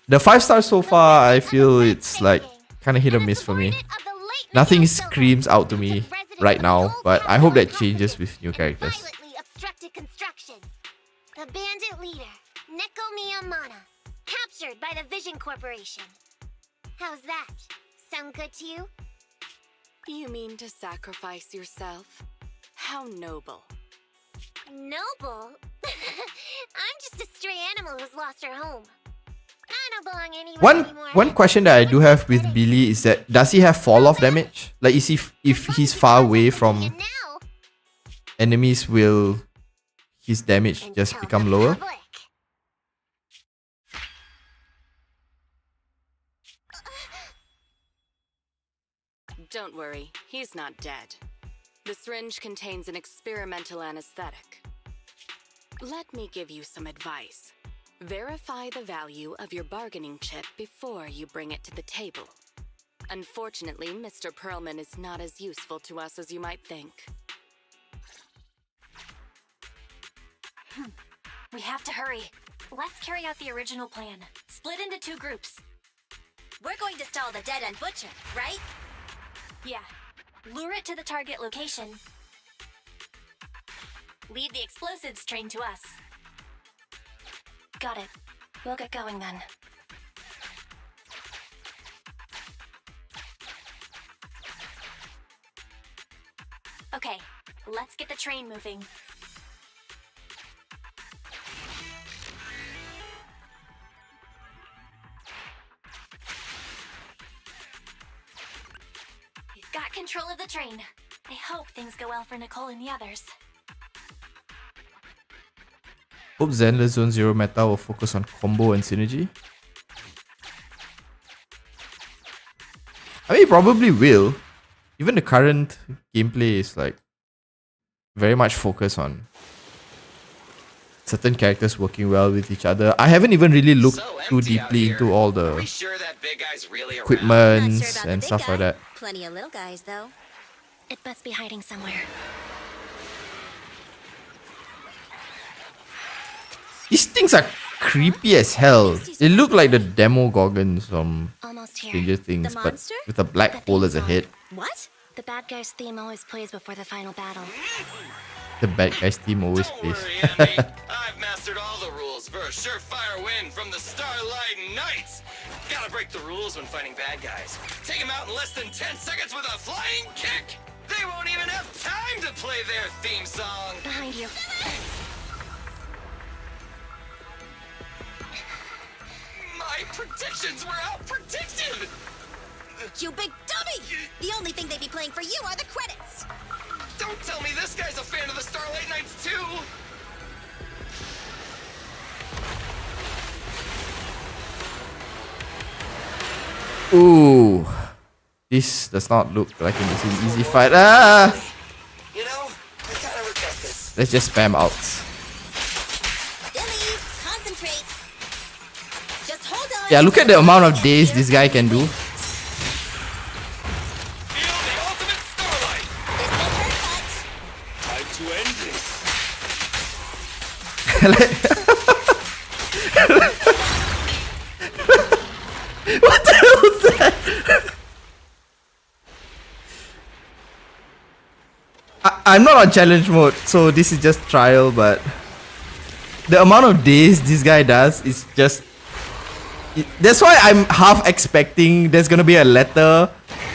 The 5 stars so far, I feel it's like kind of hit or miss for me. Nothing screams out to me right now, but I hope that changes with new characters. The bandit leader, Neko Miyamana, captured by the Vision Corporation. How's that? Sound good to you? You mean to sacrifice yourself? How noble. Noble? I'm just a stray animal who's lost her home. I don't belong anywhere anymore. One question that I do have with Billy is that does he have fall off damage? Like, is he if he's far away from enemies, will his damage just become lower? Don't worry, he's not dead. The syringe contains an experimental anesthetic. Let me give you some advice. Verify the value of your bargaining chip before you bring it to the table. Unfortunately, Mr. Perlman is not as useful to us as you might think. We have to hurry. Let's carry out the original plan. Split into 2 groups. We're going to stall the dead end butcher, right? Yeah. Lure it to the target location. Lead the explosives train to us. Got it. We'll get going then. Okay, let's get the train moving. We've got control of the train. I hope things go well for Nicole and the others. Hope Zenless Zone Zero meta will focus on combo and synergy. I mean, it probably will. Even the current gameplay is like very much focused on certain characters working well with each other. I haven't even really looked too empty out deeply here. into all Are the we sure that big guy's really around? Not sure equipments about the and big stuff like guy. that. Plenty of little guys, though. It must be hiding somewhere. These things are creepy as hell. They look like the Demogorgons from Almost here. Stranger Things, The but monster? with a black hole as a head. What? The bad guy's theme always plays before the final battle. The bad guys team always plays. Andy, I've mastered all the rules for a surefire win from the Starlight Knights. Gotta break the rules when fighting bad guys. Take them out in less than 10 seconds with a flying kick. They won't even have time to play their theme song. Behind you. My predictions were out-predicted. You big dummy! The only thing they'd be playing for you are the credits. Don't tell me this guy's a fan of the Starlight Knights too. Ooh. This does not look like an easy fight. Ah! You know, I kind of regret this. Let's just spam outs. Billy, concentrate. Just hold on. Yeah, look at the amount of days this guy can do. Feel the ultimate Starlight. This will hurt much. Time to end this. What the hell was that? I'm not on challenge mode, so this is just trial, but the amount of days this guy does is just... That's why I'm half expecting there's gonna be a letter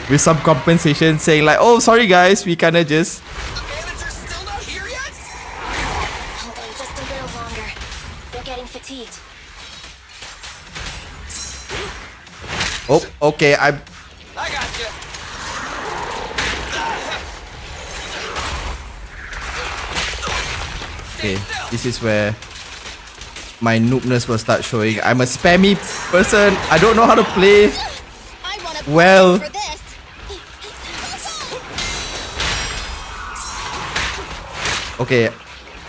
with some compensation saying like, oh, sorry guys, we kinda just... The manager's still not here yet? Hold on just a little longer. They're getting fatigued. Oh, okay, I got you. Okay, this is where my noobness will start showing. I'm a spammy person. I don't know how to play I want to well. for this. Okay,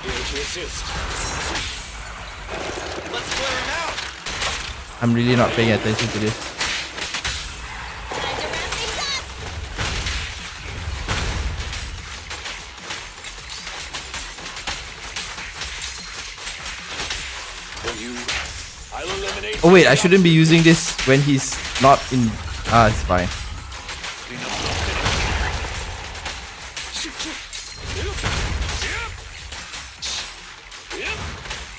Here to assist. Let's clear him out. I'm really not paying attention to this. Time to wrap things up. For you, I'll eliminate. Oh wait, I shouldn't be using this when he's not in... Ah, it's fine.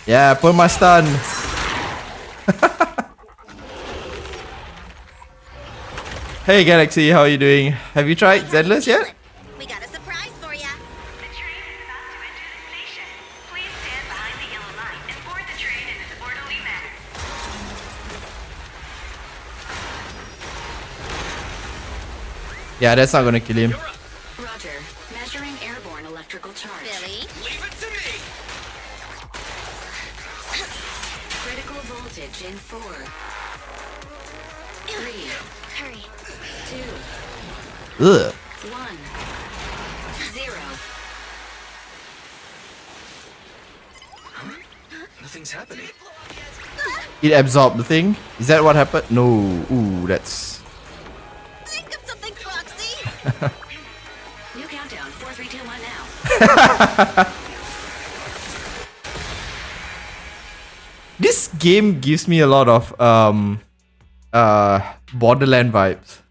Yeah, put my stun. Hey Galaxy, how are you doing? Have you tried Zenless yet? We got a surprise for ya. The train is about to enter the station. Please stand behind the yellow line and board the train in an orderly manner. Yeah, that's not gonna kill him. Roger. Measuring airborne electrical charge. Billy. Leave it to me. Critical voltage in 4, 3, Hurry. 2, Ugh. 1, 0. Nothing's happening. It absorbed the thing? Is that what happened? No. Ooh, that's... Think of something, Foxy. New countdown. 4, 3, 2, 1 now. This game gives me a lot of Borderland vibes.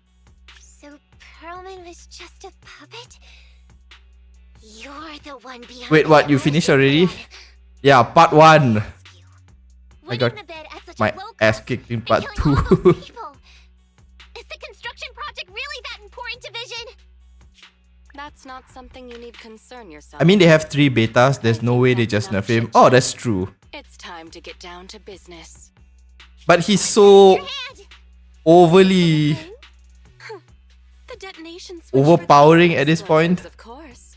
So Perlman was just a puppet? You're the one behind. Wait, what? You finished already? Yeah, part 1. I got my ass kicked in part 2. Is the construction project really that important to Vision? That's not something you need concern yourself. I mean, they have 3 betas. There's no way they just nerf him. Oh, that's true. It's time to get down to business. But he's so overly The detonation switch overpowering at this point. Of course.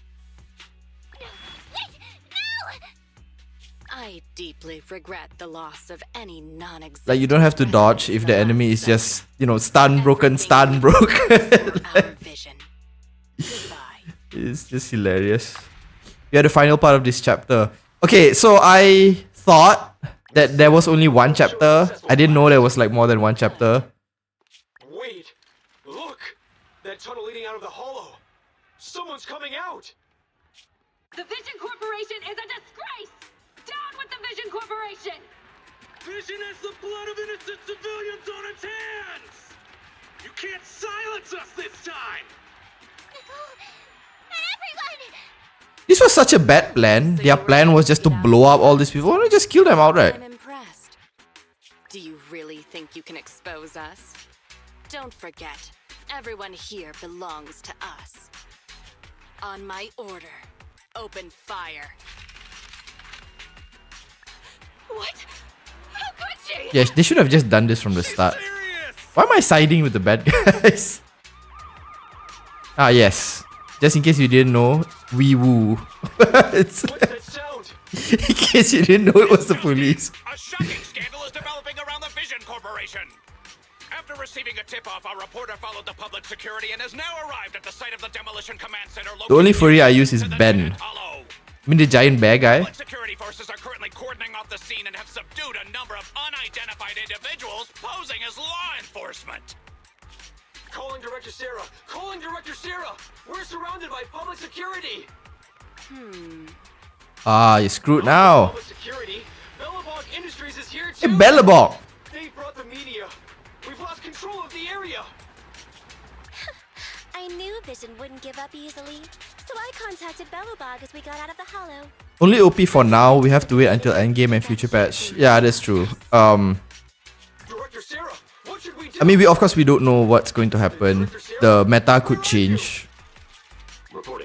I deeply regret the loss of any non-existent. Like, you don't have to dodge if the enemy is just, you know, stun broken. Like, it's just hilarious. We are the final part of this chapter. Okay, so I thought that there was only one chapter. I didn't know there was like more than one chapter. Wait! Look! That tunnel leading out of the hollow! Someone's coming out! The Vision Corporation is a disgrace! Down with the Vision Corporation! Vision has the blood of innocent civilians on its hands! You can't silence us this time! Everyone! This was such a bad plan. Their plan was just to blow up all these people. Why don't you just kill them outright? I'm impressed. Do you really think you can expose us? Don't forget, everyone here belongs to us. On my order, open fire. What? How could she? Yes, they should have just done this from the start. Why am I siding with the bad guys? Ah, yes. Just in case you didn't know, we woo. It's in case you didn't know it was the police. A shocking scandal is developing around the Vision Corporation. After receiving a tip-off, our reporter followed the public security and has now arrived at the site of the demolition command center. The only furry I use is Ben. I mean the giant bear guy. Public security forces are currently cordoning off the scene and have subdued a number of unidentified individuals posing as law enforcement. Calling Director Sarah! Calling Director Sarah! We're surrounded by public security! Ah, you're screwed now. Public security? Bellabog Industries is here Hey, too! Bellabog! They brought the media! We've lost control of the area! I knew Vision wouldn't give up easily, so I contacted Bellabog as we got out of the hollow. Only OP for now. We have to wait until endgame and future patch. Yeah, that's true. Director Sarah, what should we do? I mean, of course we don't know what's going to happen. The meta could change.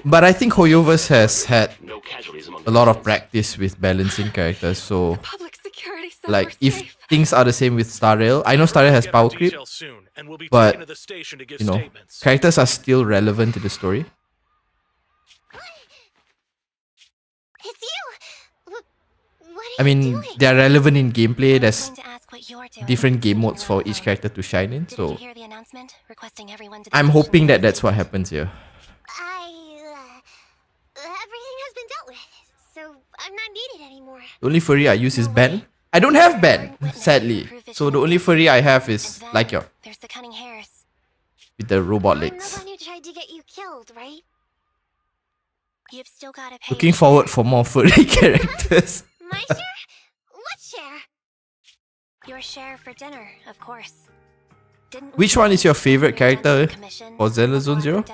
But I think Hoyoverse has had a lot of practice with balancing characters, so like if things are the same with Star Rail, I know Star Rail has power creep, but you know, characters are still relevant to the story. It's you! What I mean, they're relevant in gameplay. There's different game modes for each character to shine in, so I'm hoping that that's what happens here. Everything has been dealt with, so I'm not needed anymore. The only furry I use is Ben. I don't have Ben, sadly. So the only furry I have is like your There's the cunning hairs. with the robot I'm the legs. one who tried to get you killed, right? You've still got to pay. Looking forward for more furry characters. My share? What share? Your share for dinner, of course. Didn't Which one is your favorite character for Zenless Zone Zero?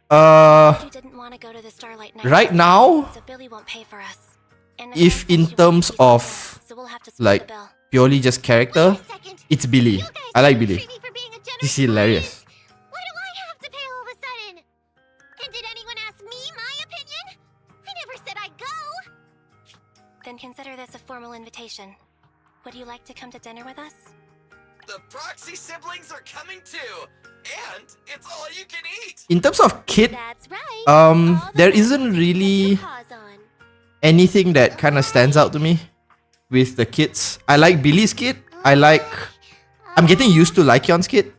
You didn't want to go to the Starlight Night Right now, so Billy won't pay for us. And the if in terms of like purely just character, it's Billy. I like Billy. He's hilarious. Why do I have to pay all of a sudden? And did anyone ask me my opinion? I never said I'd go. Then consider this a formal invitation. Would you like to come to dinner with us? The proxy siblings are coming too, and it's all you can eat. In terms of kid, That's right. there isn't really anything that kind of stands out to me with the kids. I like Billy's kid. I'm getting used to Lycaon's kid.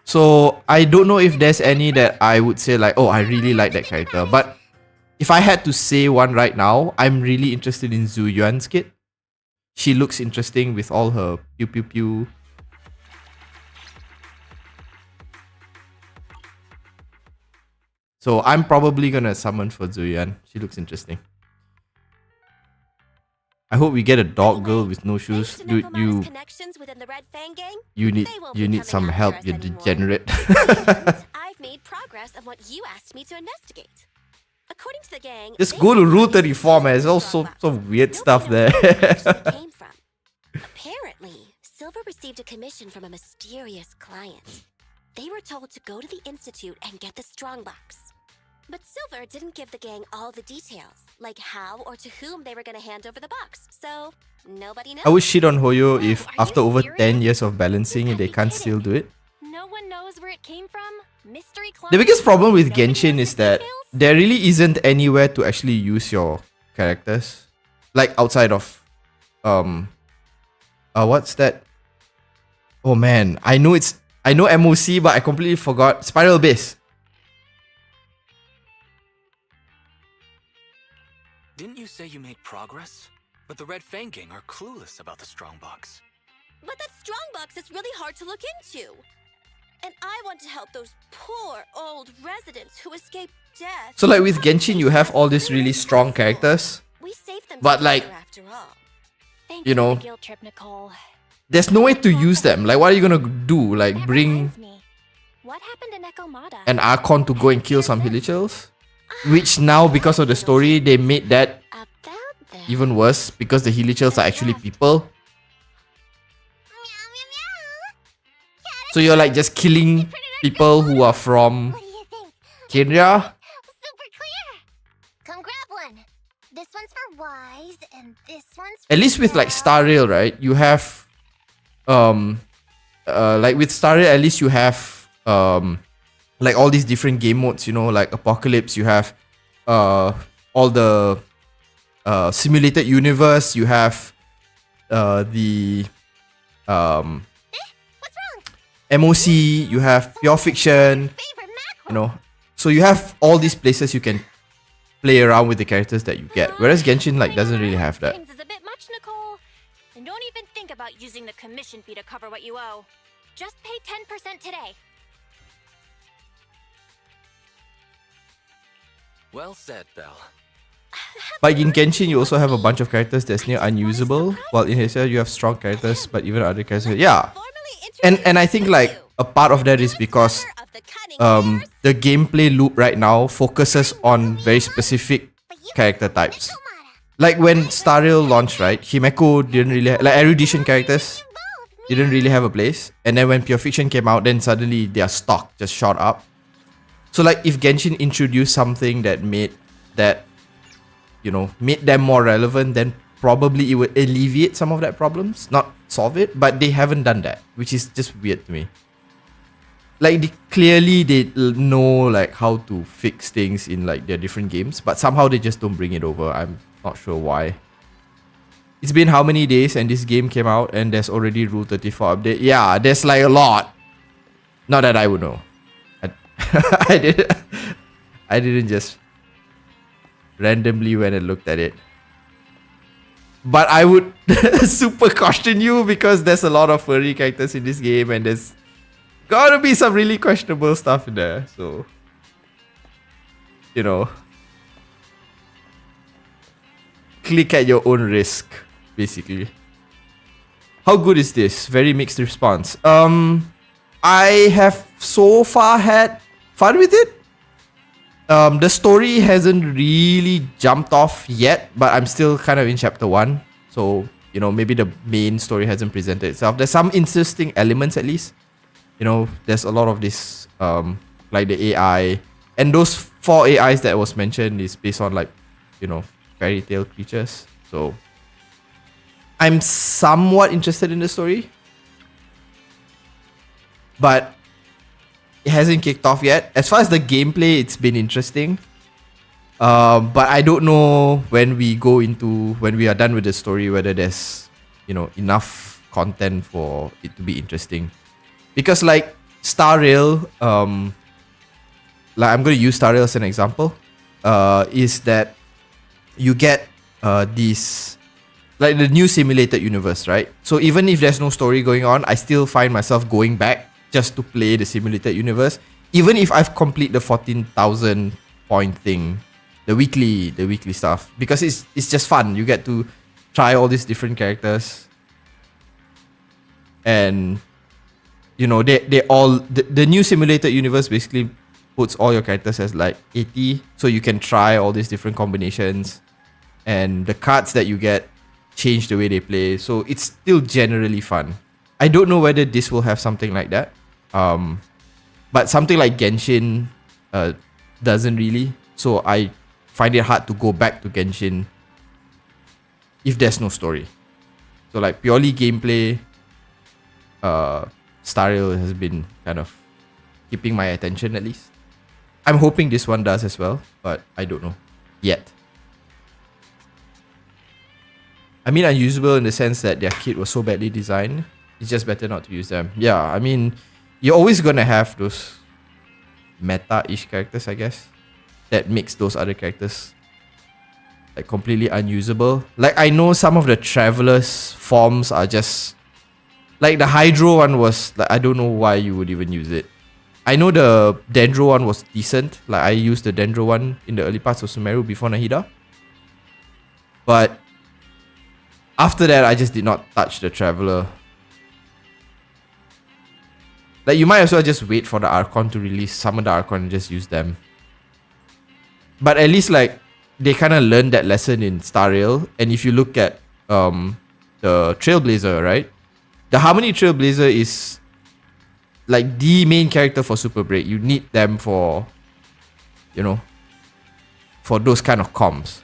So I don't know if there's any that I would say like, oh, I really like that character. But if I had to say one right now, I'm really interested in Zhu Yuan's kid. She looks interesting with all her pew pew pew. So I'm probably gonna summon for Zhu Yuan. She looks interesting. I hope we get a dog girl with no shoes. Dude, you need some help, you degenerate. I've made progress on what you asked me to investigate. According to the gang, Just go to Rule 34, man. There's all some weird stuff there. came from. Apparently, Silver received a commission from a mysterious client. They were told to go to the Institute and get the strongbox. But Silver didn't give the gang all the details, like how or to whom they were going to hand over the box. So, nobody knows. I would shit on Hoyo if after over 10 years of balancing, they can't still do it. No one knows where it came from? Mystery client? The biggest problem with Genshin is that there really isn't anywhere to actually use your characters. Like outside of what's that? Oh man, I know MOC, but I completely forgot. Spiral Base. Didn't you say you made progress? But the Red Fang gang are clueless about the strongbox. But that strongbox is really hard to look into. And I want to help those poor old residents who escaped death. So like with Genshin, you have all these really strong characters, We saved them but like, together after all. Thank you for know, the guilt trip, Nicole. there's no way to use them. Like, what are you gonna do? Like, That bring reminds me. What happened to Nekomata? an Archon to go and kill some Hilichurls? Which now, because of the story, they made that even worse because the Hilichurls are actually people. So you're like just killing people who are from Kenya. Come grab one. This one's for Wise, and this one's for At least with like Star Rail, right? You have like with Star Rail, at least you have like all these different game modes, you know, like Apocalypse, you have all the simulated universe, you have the MOC, you have pure fiction, you know. So you have all these places you can play around with the characters that you get. Whereas Genshin like doesn't really have that. Is a bit much, Nicole. And don't even think about using the commission fee to cover what you owe. Just pay 10% today. Well said, Belle. But in Genshin, you also have a bunch of characters that's near unusable. While in Hexia, you have strong characters, but even other characters, yeah. And I think like a part of that is because the gameplay loop right now focuses on very specific character types. Like when Star Rail launched, right? Himeko didn't really like erudition characters didn't really have a place. And then when Pure Fiction came out, then suddenly their stock just shot up. So like if Genshin introduced something that made that, you know, made them more relevant, then probably it would alleviate some of that problems, not solve it. But they haven't done that, which is just weird to me. Like clearly they know like how to fix things in like their different games, but somehow they just don't bring it over. I'm not sure why. It's been how many days and this game came out and there's already Rule 34 update. Yeah, there's like a lot. Not that I would know. I didn't just randomly went and looked at it. But I would super caution you because there's a lot of furry characters in this game and there's gotta be some really questionable stuff in there. So, you know, click at your own risk, basically. How good is this? Very mixed response. I have so far had fun with it. The story hasn't really jumped off yet, but I'm still kind of in chapter 1. So, you know, maybe the main story hasn't presented itself. There's some interesting elements at least. You know, there's a lot of this, like the AI. And those 4 AIs that was mentioned is based on like, you know, fairy tale creatures. So, I'm somewhat interested in the story. But it hasn't kicked off yet. As far as the gameplay, it's been interesting. But I don't know when we are done with the story, whether there's, you know, enough content for it to be interesting. Because like Star Rail, like I'm going to use Star Rail as an example, is that you get these, like the new simulated universe, right? So even if there's no story going on, I still find myself going back just to play the simulated universe, even if I've completed the 14,000 point thing, the weekly stuff, because it's just fun. You get to try all these different characters, and you know they all the new simulated universe basically puts all your characters as like 80, so you can try all these different combinations, and the cards that you get change the way they play. So it's still generally fun. I don't know whether this will have something like that. But something like Genshin doesn't really. So I find it hard to go back to Genshin if there's no story. So like purely gameplay, Star Rail has been kind of keeping my attention at least. I'm hoping this one does as well, but I don't know yet. I mean, unusable in the sense that their kit was so badly designed. It's just better not to use them. Yeah, I mean, you're always gonna have those meta-ish characters, I guess, that makes those other characters like completely unusable. Like I know some of the travelers forms are just like the Hydro one was like I don't know why you would even use it. I know the Dendro one was decent. Like I used the Dendro one in the early parts of Sumeru before Nahida. But after that I just did not touch the Traveler. Like you might as well just wait for the Archon to release, summon the Archon and just use them. But at least like they kind of learned that lesson in Star Rail. And if you look at the Trailblazer, right? The Harmony Trailblazer is like the main character for Super Break. You need them for, you know, for those kind of comms.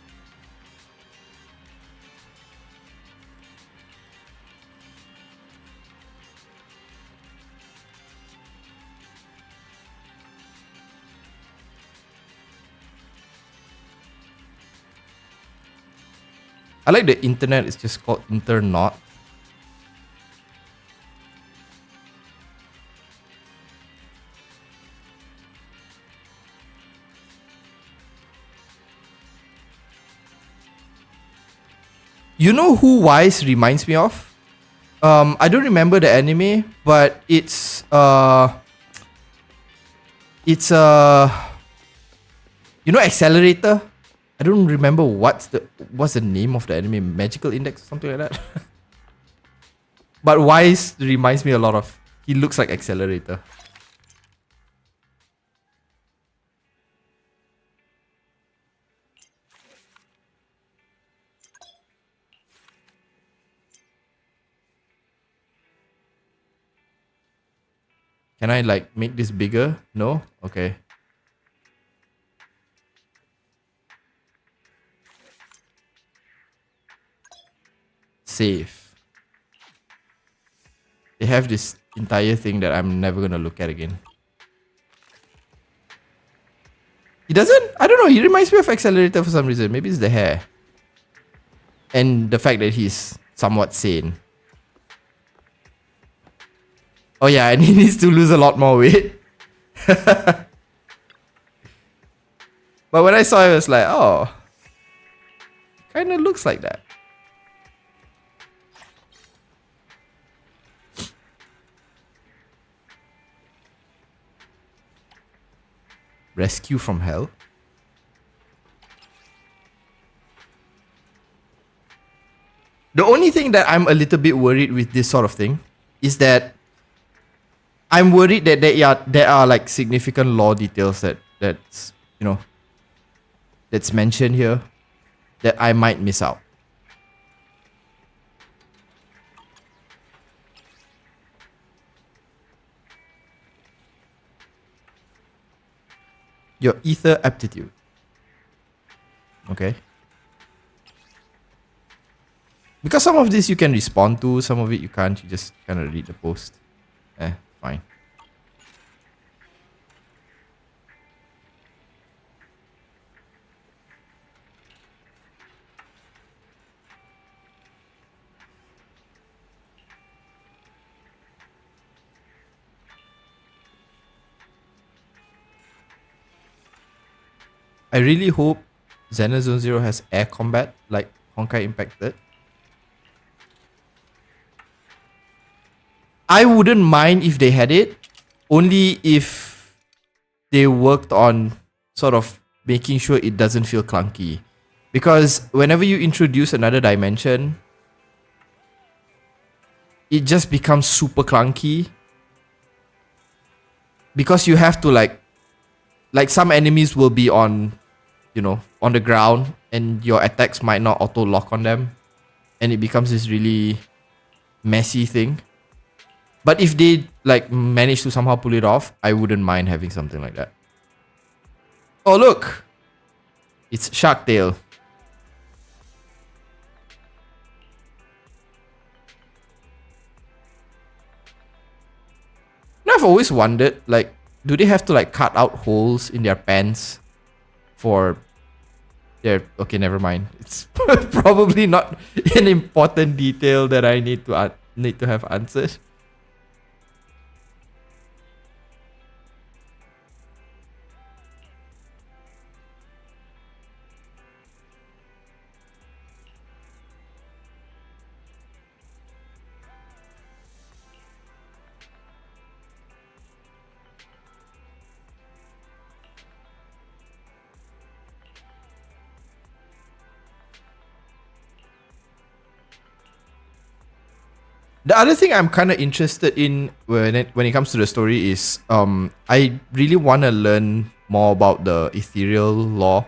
I like the internet, it's just called Internaut. You know who Wise reminds me of? I don't remember the anime, but it's you know Accelerator? I don't remember what's the name of the anime, Magical Index or something like that. But Wise reminds me a lot of, he looks like Accelerator. Can I like make this bigger? No? Okay. Save. They have this entire thing that I'm never gonna look at again. He doesn't? I don't know. He reminds me of Accelerator for some reason. Maybe it's the hair. And the fact that he's somewhat sane. Oh yeah, and he needs to lose a lot more weight. But when I saw it, I was like, oh. Kind of looks like that. Rescue from hell? The only thing that I'm a little bit worried with this sort of thing is that I'm worried that there are like significant lore details that's you know that's mentioned here that I might miss out. Your ether aptitude. Okay. Because some of this you can respond to, some of it you can't. You just kind of read the post. Fine. I really hope Zenless Zone Zero has air combat like Honkai Impact did. I wouldn't mind if they had it, only if they worked on sort of making sure it doesn't feel clunky. Because whenever you introduce another dimension, it just becomes super clunky. Because you have to like some enemies will be on, you know, on the ground and your attacks might not auto lock on them. And it becomes this really messy thing. But if they like manage to somehow pull it off, I wouldn't mind having something like that. Oh look! It's Shark Tail. Now I've always wondered, like, do they have to like cut out holes in their pants for their... Okay, never mind. It's probably not an important detail that I need to have answered. The other thing I'm kind of interested in when it comes to the story is I really want to learn more about the ethereal law.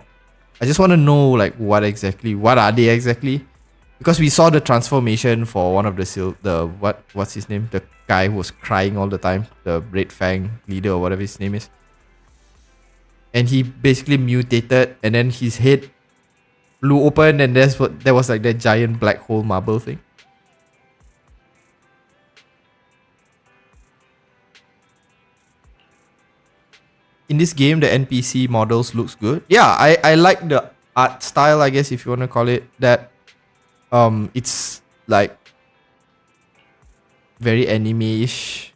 I just want to know like what are they exactly? Because we saw the transformation for one of what's his name? The guy who was crying all the time, the Red Fang leader or whatever his name is. And he basically mutated and then his head blew open and there was like that giant black hole marble thing. In this game, the NPC models looks good. Yeah, I like the art style, I guess, if you want to call it that. It's like very anime-ish.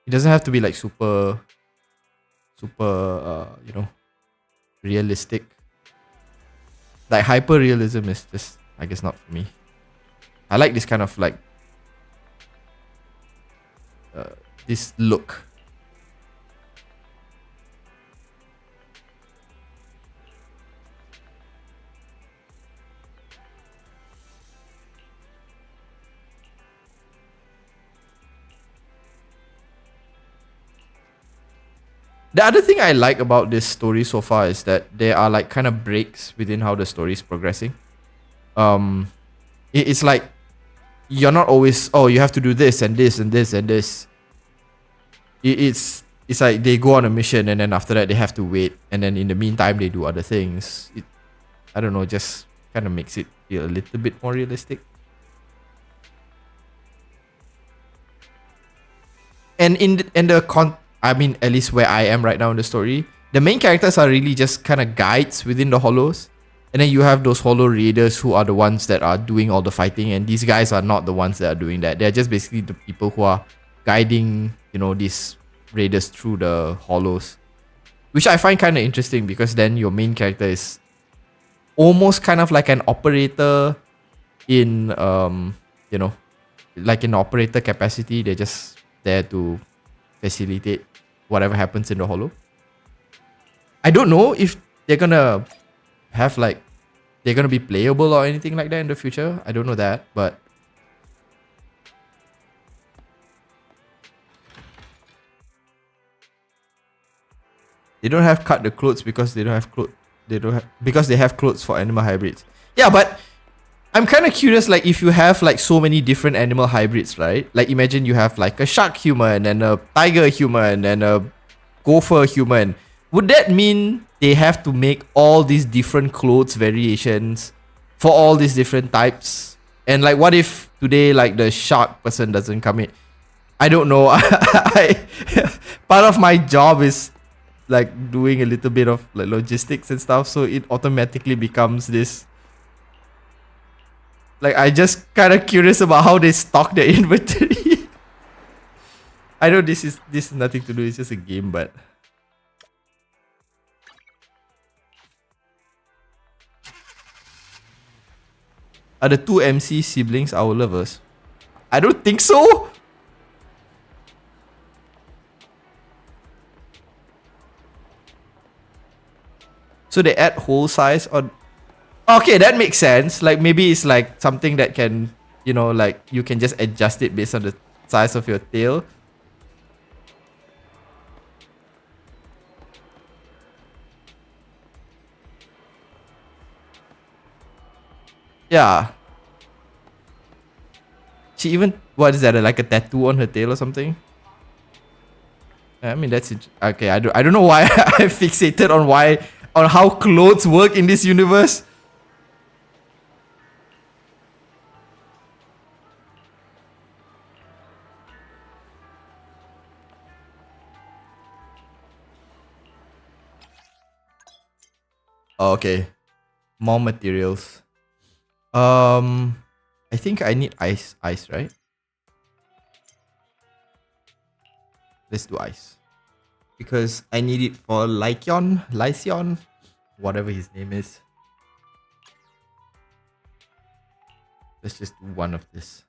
It doesn't have to be like super realistic. Like hyper realism is just, I guess, not for me. I like this kind of like this look. The other thing I like about this story so far is that there are like kind of breaks within how the story is progressing. It's like you're not always, oh, you have to do this and this and this and this. It's like they go on a mission and then after that they have to wait and then in the meantime they do other things. I don't know, just kind of makes it feel a little bit more realistic. And I mean, at least where I am right now in the story, the main characters are really just kind of guides within the hollows. And then you have those hollow raiders who are the ones that are doing all the fighting. And these guys are not the ones that are doing that. They're just basically the people who are guiding, these raiders through the hollows. Which I find kind of interesting because then your main character is almost kind of like an operator in, like an operator capacity. They're just there to facilitate whatever happens in the hollow. I don't know if they're gonna have like they're gonna be playable or anything like that in the future. I don't know that, but they don't have cut the clothes because they don't have clothes. Because they have clothes for animal hybrids. Yeah, but I'm kind of curious, like if you have like so many different animal hybrids, right? Like imagine you have like a shark human and a tiger human and a gopher human. Would that mean they have to make all these different clothes variations for all these different types? And like what if today like the shark person doesn't come in? I don't know. Part of my job is like doing a little bit of like logistics and stuff, so it automatically becomes this. Like, I just kind of curious about how they stock their inventory. I know this is nothing to do. It's just a game, but are the two MC siblings our lovers? I don't think so. So they add whole size on. Okay, that makes sense. Like maybe it's like something that can, like you can just adjust it based on the size of your tail. Yeah. She even, what is that? Like a tattoo on her tail or something? I mean, that's it. Okay. I don't know why I fixated on how clothes work in this universe. Oh, okay. More materials. I think I need ice, right? Let's do ice. Because I need it for Lycion, whatever his name is. Let's just do one of this.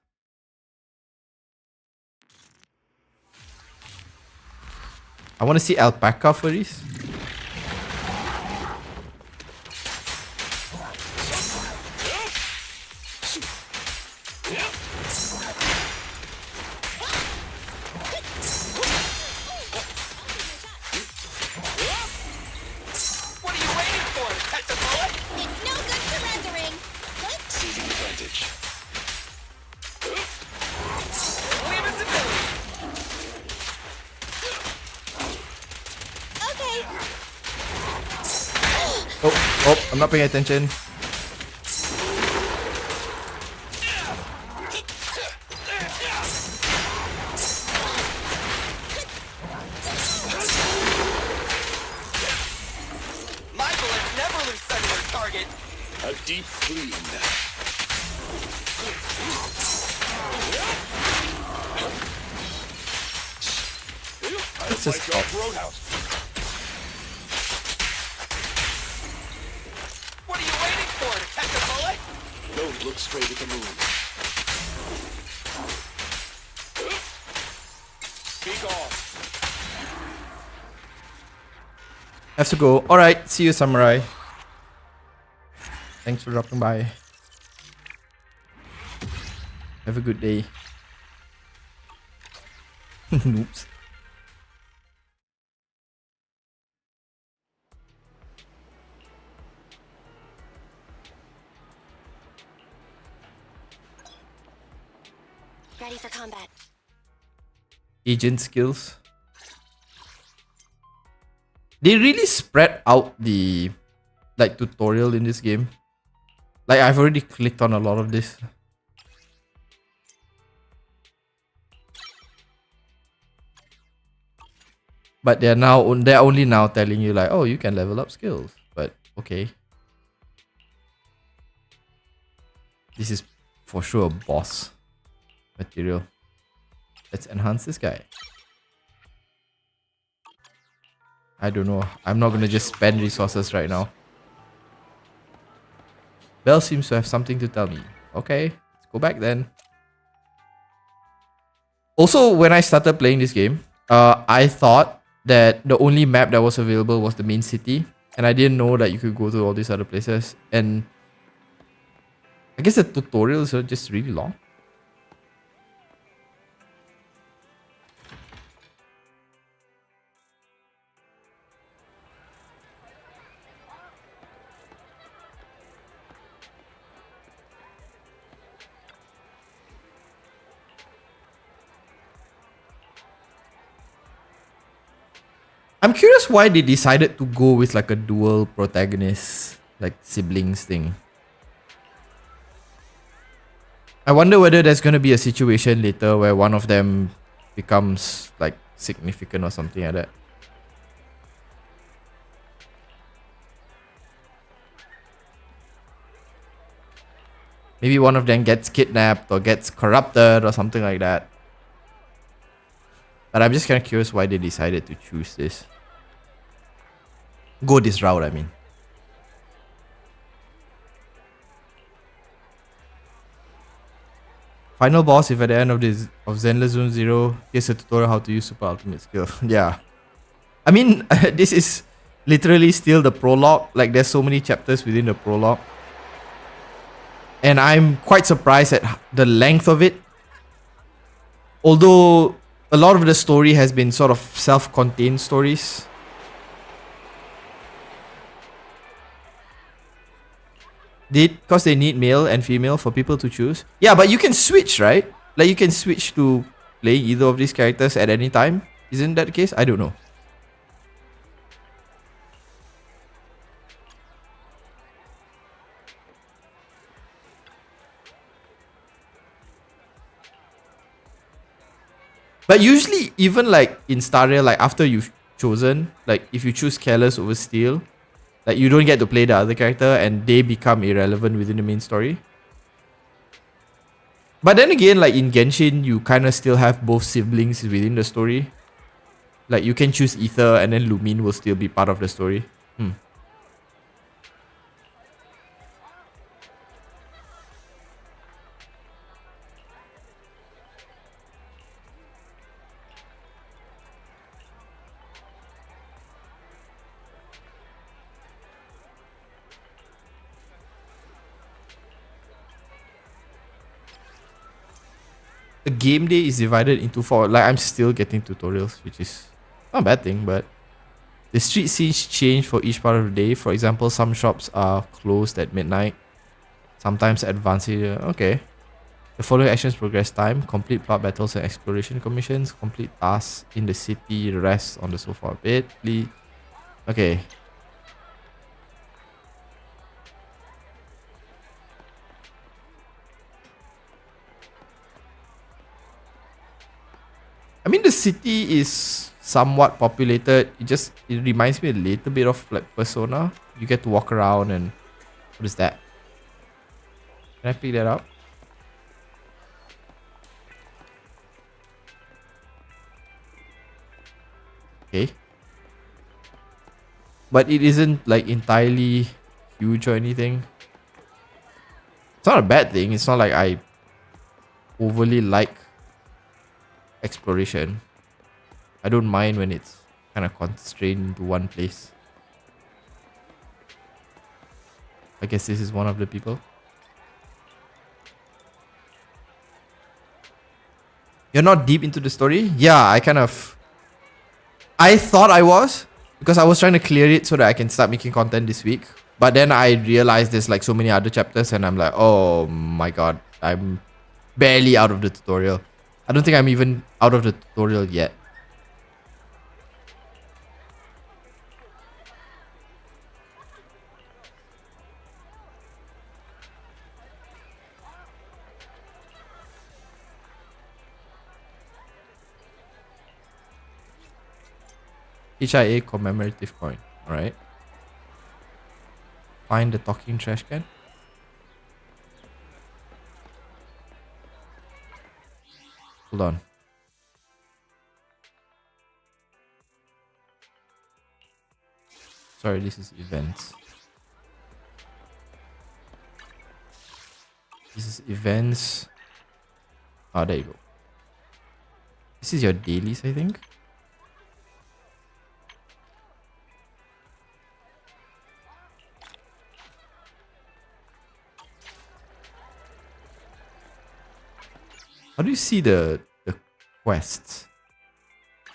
I want to see alpaca furries. Oh, I'm not paying attention. My bullets never lose sight of their target. A deep clean. Let's just stop. What are you waiting for? To catch a bullet? Don't look straight at the moon. Speak off. Have to go. Alright, see you, Samurai. Thanks for dropping by. Have a good day. Oops. Ready for combat. Agent skills. They really spread out the like tutorial in this game. Like I've already clicked on a lot of this. But they're only now telling you like, oh, you can level up skills. But okay. This is for sure a boss material. Let's enhance this guy. I don't know. I'm not gonna just spend resources right now. Belle seems to have something to tell me. Okay, let's go back then. Also, when I started playing this game, I thought that the only map that was available was the main city. And I didn't know that you could go to all these other places. And I guess the tutorials are just really long. I'm curious why they decided to go with like a dual protagonist, like siblings thing. I wonder whether there's gonna be a situation later where one of them becomes like significant or something like that. Maybe one of them gets kidnapped or gets corrupted or something like that. But I'm just kind of curious why they decided to choose this. Go this route, I mean. Final boss, if at the end of Zenless Zone Zero, here's a tutorial how to use super ultimate skill. Yeah. I mean, this is literally still the prologue. Like, there's so many chapters within the prologue. And I'm quite surprised at the length of it. Although a lot of the story has been sort of self-contained stories. Because they need male and female for people to choose. Yeah, but you can switch, right? Like you can switch to play either of these characters at any time. Isn't that the case? I don't know. But usually, even like in Staria, like after you've chosen, like if you choose Careless over Steel, like you don't get to play the other character and they become irrelevant within the main story. But then again, like in Genshin, you kind of still have both siblings within the story. Like you can choose Ether and then Lumine will still be part of the story. The game day is divided into 4. Like I'm still getting tutorials, which is not a bad thing, but the street scenes change for each part of the day. For example, some shops are closed at midnight. Sometimes advanced. Okay. The following actions progress time: complete plot battles and exploration commissions, complete tasks in the city, rest on the sofa a bit, Okay. I mean, the city is somewhat populated. It reminds me a little bit of like Persona. You get to walk around and what is that? Can I pick that up? Okay. But it isn't like entirely huge or anything. It's not a bad thing. It's not like I overly like exploration. I don't mind when it's kind of constrained to one place. I guess this is one of the people. You're not deep into the story? Yeah, I thought I was, because I was trying to clear it so that I can start making content this week. But then I realized there's like so many other chapters and I'm like, oh my god, I'm barely out of the tutorial. I don't think I'm even out of the tutorial yet. HIA commemorative coin. Alright. Find the talking trash can. Hold on. Sorry, this is events. This is events. Oh, there you go. This is your dailies, I think. How do you see the quests?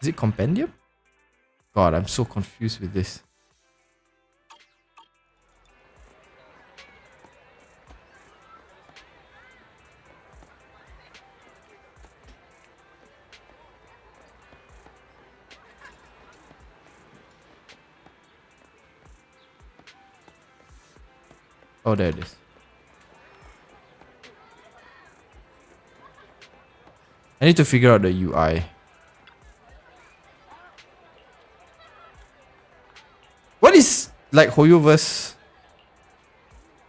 Is it compendium? God, I'm so confused with this. Oh, there it is. I need to figure out the UI. What is like Hoyover's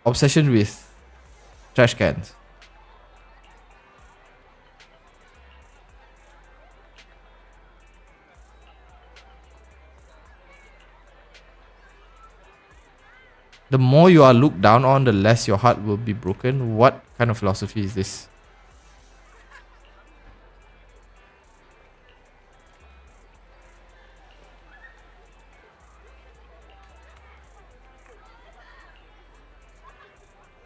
obsession with trash cans? The more you are looked down on, the less your heart will be broken. What kind of philosophy is this?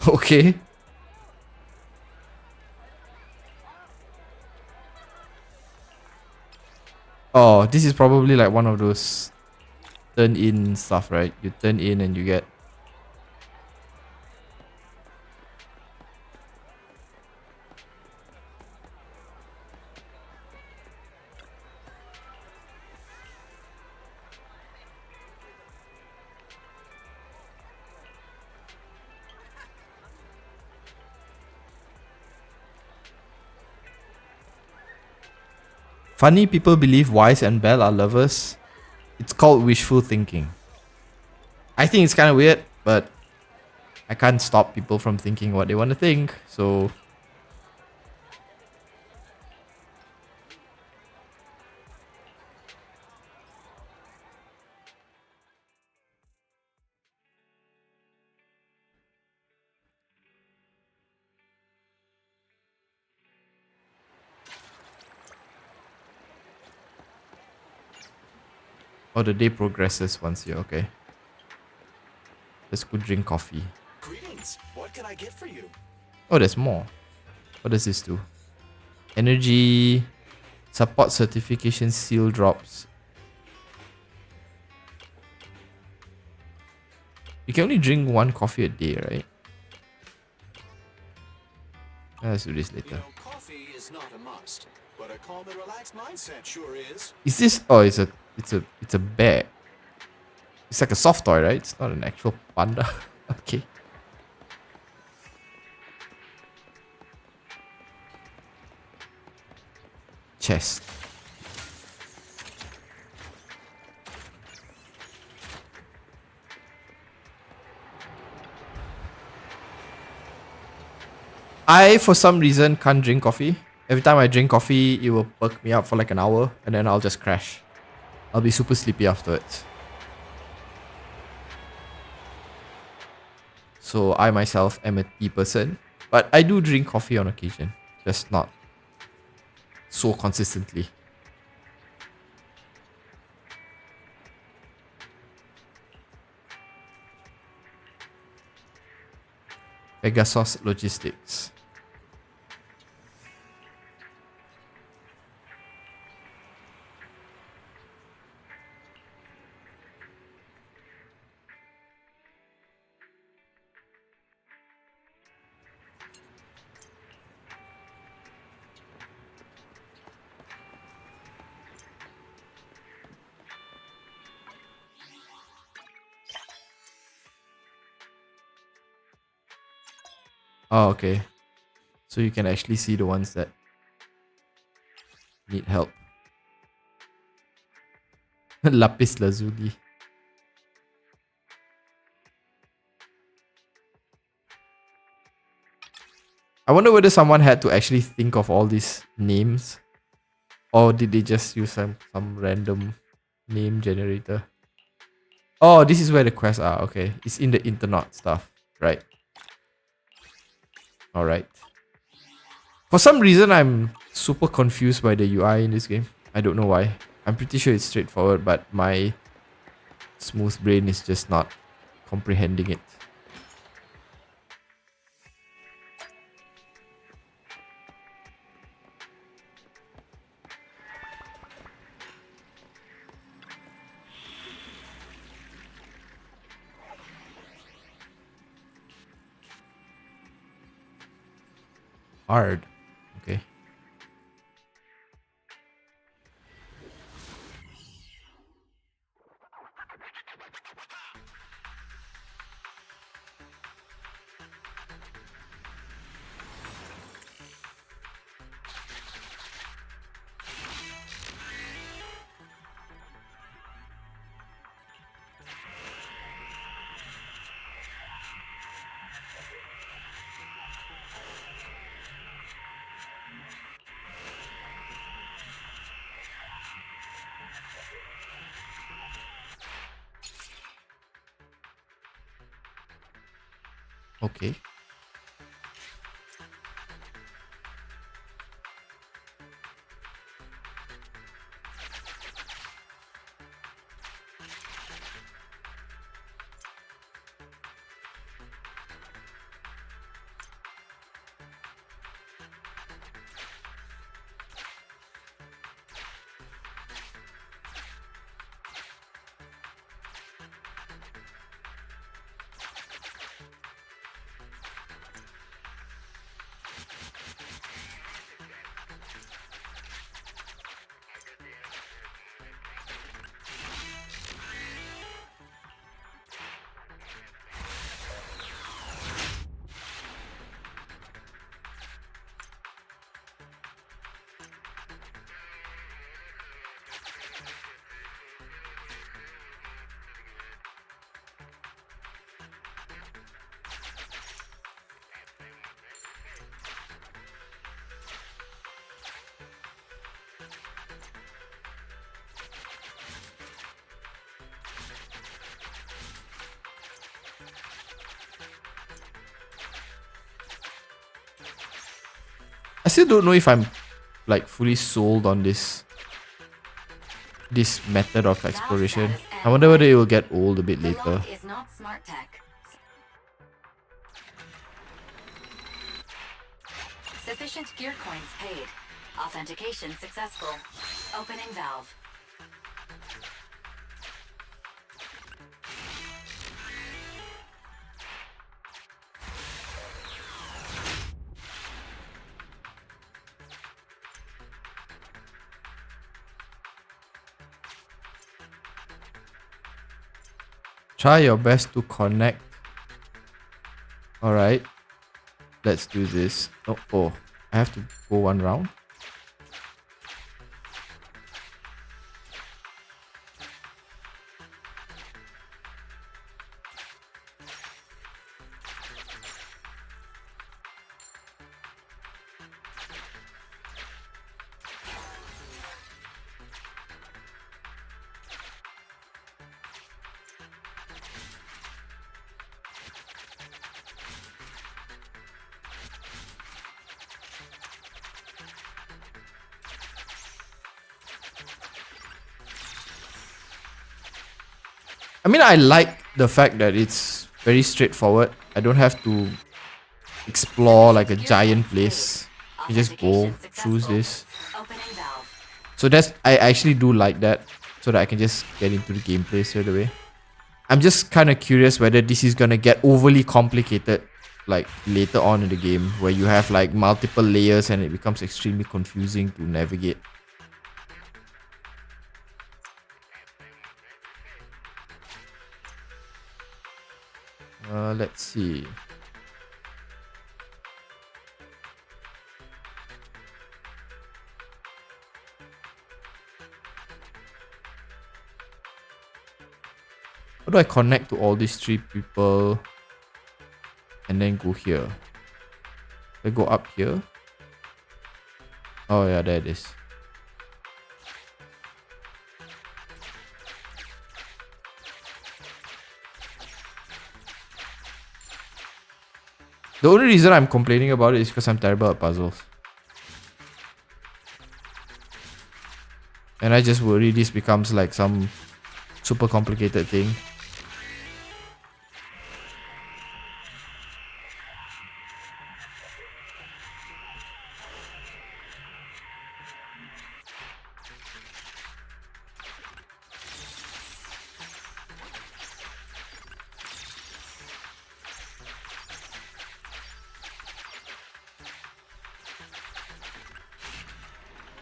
Okay. Oh, this is probably like one of those turn in stuff, right? You turn in and you get... Funny people believe Wise and Belle are lovers. It's called wishful thinking. I think it's kind of weird, but I can't stop people from thinking what they want to think, so... Oh, the day progresses once you're okay. Let's go drink coffee. Greetings. What can I get for you? Oh, there's more. What does this do? Energy, support certification seal drops. You can only drink one coffee a day, right? Let's do this later. Coffee is not a must, but a calm and relaxed mindset sure is. Is this? Oh, it's a bear. It's like a soft toy, right? It's not an actual panda. Okay. Chest. I, for some reason, can't drink coffee. Every time I drink coffee, it will perk me up for like an hour and then I'll just crash. I'll be super sleepy afterwards. So I myself am a tea person. But I do drink coffee on occasion. Just not so consistently. Pegasus Logistics. Oh, okay. So you can actually see the ones that need help. Lapis lazuli. I wonder whether someone had to actually think of all these names, or did they just use some random name generator? Oh, this is where the quests are. Okay, it's in the internet stuff, right? All right. For some reason, I'm super confused by the UI in this game. I don't know why. I'm pretty sure it's straightforward, but my smooth brain is just not comprehending it. Hard. Okay. Okay. I still don't know if I'm like fully sold on this method of exploration. I wonder whether it will get old a bit later. Is not smart tech. Sufficient gear coins paid. Authentication successful. Opening valve. Try your best to connect. Alright. Let's do this. Oh, I have to go one round. I mean, I like the fact that it's very straightforward. I don't have to explore like a giant place. You just go, choose this. So I actually do like that, so that I can just get into the gameplay straight away. I'm just kind of curious whether this is gonna get overly complicated like later on in the game, where you have like multiple layers and it becomes extremely confusing to navigate. Let's see. How do I connect to all these three people and then go here? I go up here. Oh yeah, there it is. The only reason I'm complaining about it is because I'm terrible at puzzles. And I just worry this becomes like some super complicated thing.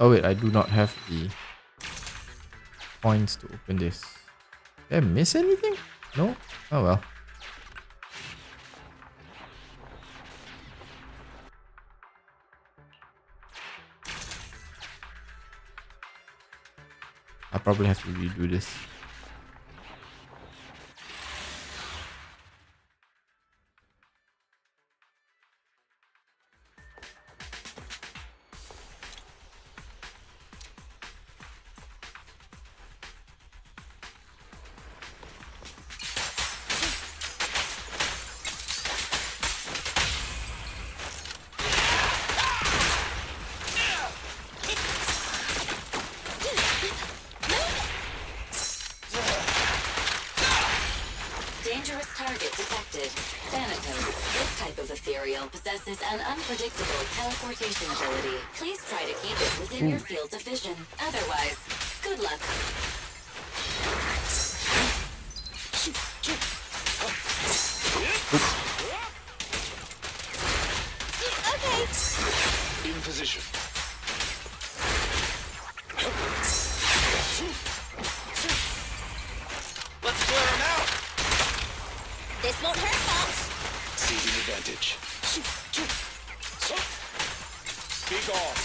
Oh wait, I do not have the points to open this. Did I miss anything? No? Oh well. I'll probably have to redo this. Dangerous target detected. Thanatos. This type of ethereal possesses an unpredictable teleportation ability. Please try to keep it within your field of vision. Otherwise, good luck. Okay. In position. Let's clear him out! This won't hurt much. Seizing advantage. Be gone.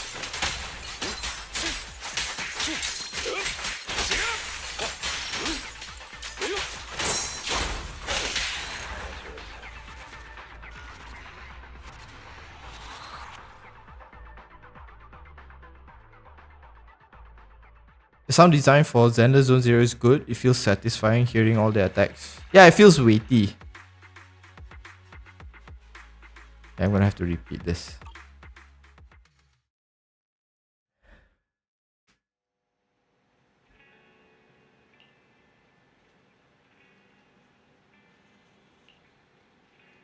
The sound design for Zenless Zone Zero is good. It feels satisfying hearing all the attacks. Yeah, it feels weighty. I'm gonna have to repeat this.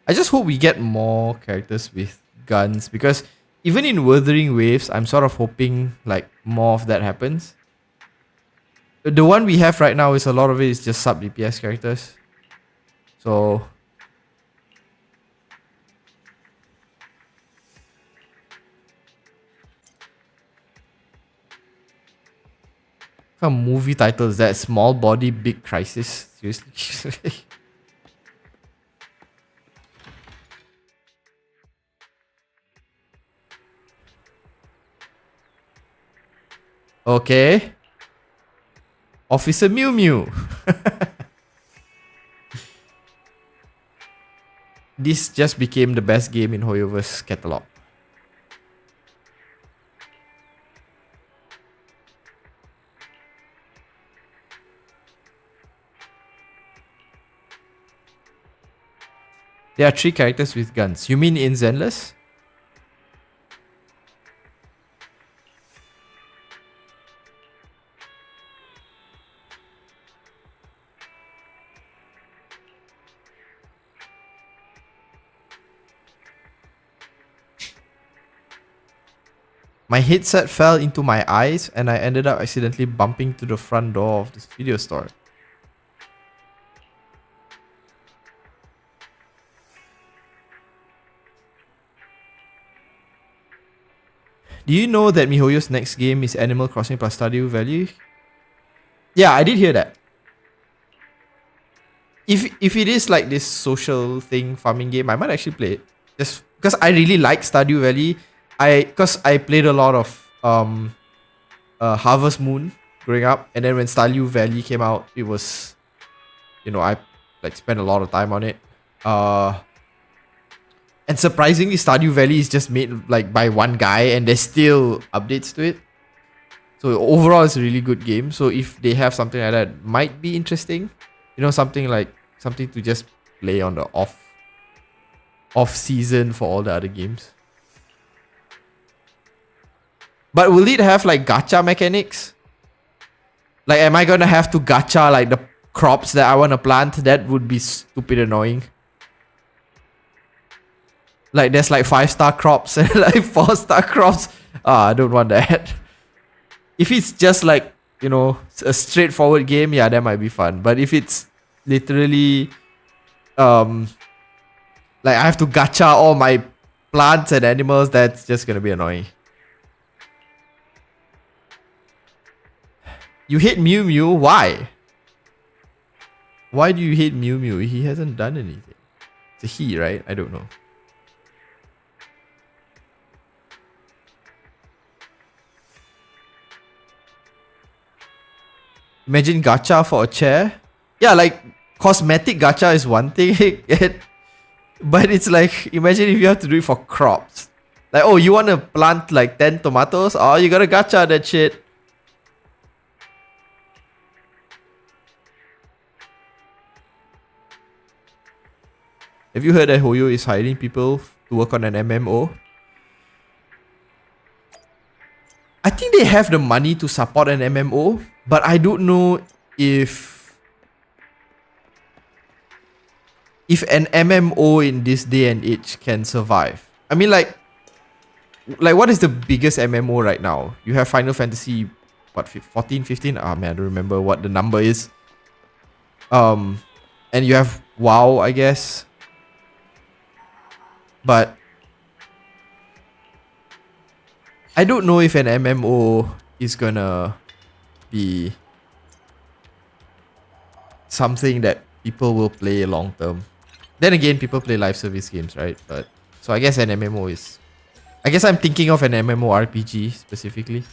I just hope we get more characters with guns, because even in Wuthering Waves, I'm sort of hoping like more of that happens. The one we have right now is a lot of it is just sub DPS characters. So what kind of movie title is that? Small Body Big Crisis? Seriously? Okay. Officer Mew Mew. This just became the best game in Hoyoverse catalog. There are 3 characters with guns. You mean in Zenless? My headset fell into my eyes and I ended up accidentally bumping to the front door of this video store. Do you know that MiHoYo's next game is Animal Crossing plus Stardew Valley? Yeah, I did hear that. If it is like this social thing farming game, I might actually play it. Just because I really like Stardew Valley. Because I played a lot of Harvest Moon growing up, and then when Stardew Valley came out, it was, I like spent a lot of time on it. And surprisingly, Stardew Valley is just made like by one guy, and there's still updates to it. So overall, it's a really good game. So if they have something like that, might be interesting. Something to just play on the off season for all the other games. But will it have like gacha mechanics? Like, am I gonna have to gacha like the crops that I want to plant? That would be stupid annoying. Like, there's like 5-star crops and like 4-star crops. I don't want that. If it's just like, a straightforward game, yeah, that might be fun. But if it's literally, like I have to gacha all my plants and animals, that's just gonna be annoying. You hate Mew Mew? Why? Why do you hate Mew Mew? He hasn't done anything. It's a he, right? I don't know. Imagine gacha for a chair. Yeah, like cosmetic gacha is one thing. But it's like, imagine if you have to do it for crops. Like, oh, you want to plant like 10 tomatoes? Oh, you gotta gacha that shit. Have you heard that Hoyo is hiring people to work on an MMO? I think they have the money to support an MMO, but I don't know if an MMO in this day and age can survive. I mean, like what is the biggest MMO right now? You have Final Fantasy, what, 14, 15? Ah, man, I don't remember what the number is. And you have WoW, I guess. But I don't know if an MMO is gonna be something that people will play long term. Then again, people play live service games, right? But so I guess an MMO is... I guess I'm thinking of an MMORPG specifically.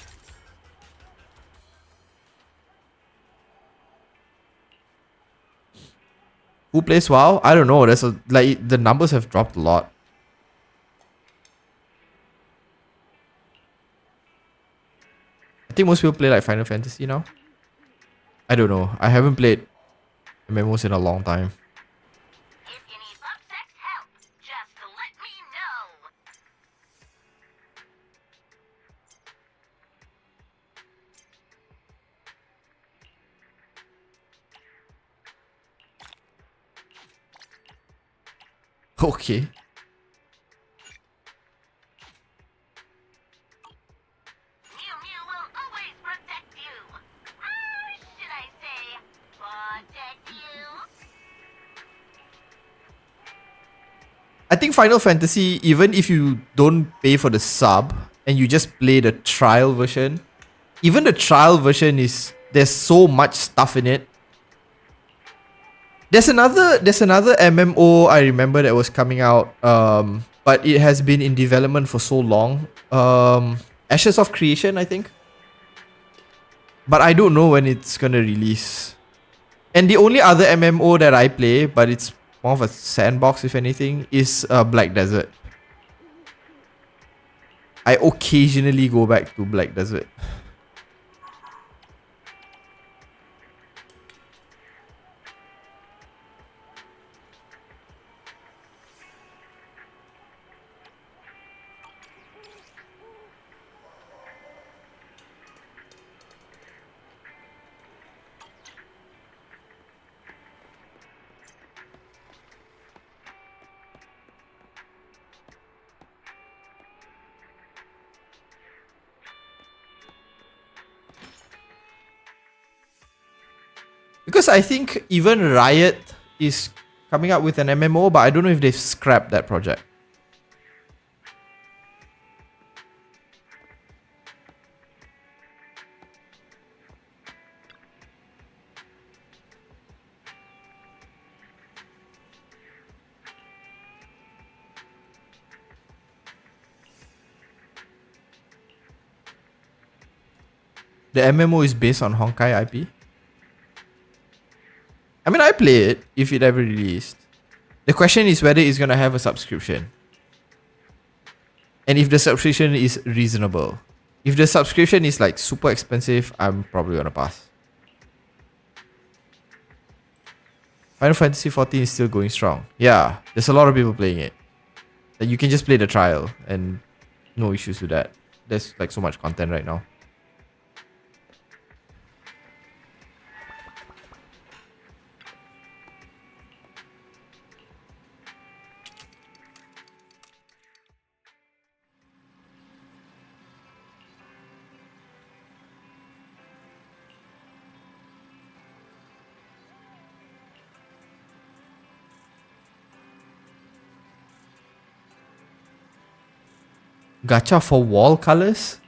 Who plays WoW? I don't know. The numbers have dropped a lot. I think most people play like Final Fantasy now. I don't know. I haven't played MMOs in a long time. Okay. I think Final Fantasy, even if you don't pay for the sub and you just play the trial version, even the trial version there's so much stuff in it. There's another MMO I remember that was coming out, but it has been in development for so long. Ashes of Creation, I think. But I don't know when it's gonna release. And the only other MMO that I play, but it's more of a sandbox if anything, is Black Desert. I occasionally go back to Black Desert. Because I think even Riot is coming up with an MMO, but I don't know if they've scrapped that project. The MMO is based on Honkai IP. I mean, I play it if it ever released. The question is whether it's gonna have a subscription. And if the subscription is reasonable. If the subscription is like super expensive, I'm probably gonna pass. Final Fantasy 14 is still going strong. Yeah, there's a lot of people playing it. Like, you can just play the trial and no issues with that. There's like so much content right now. Gacha for wall colors?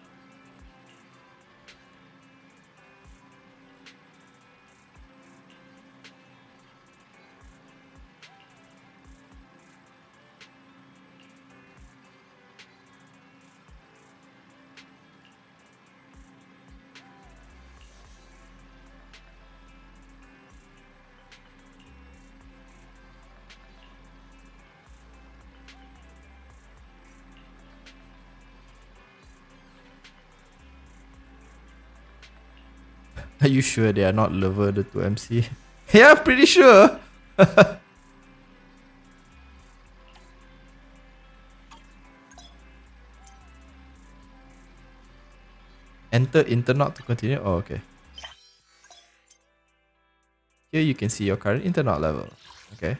Are you sure they are not lover the 2MC? Yeah, I'm pretty sure. Enter internet to continue. Oh, okay. Here you can see your current internet level. Okay.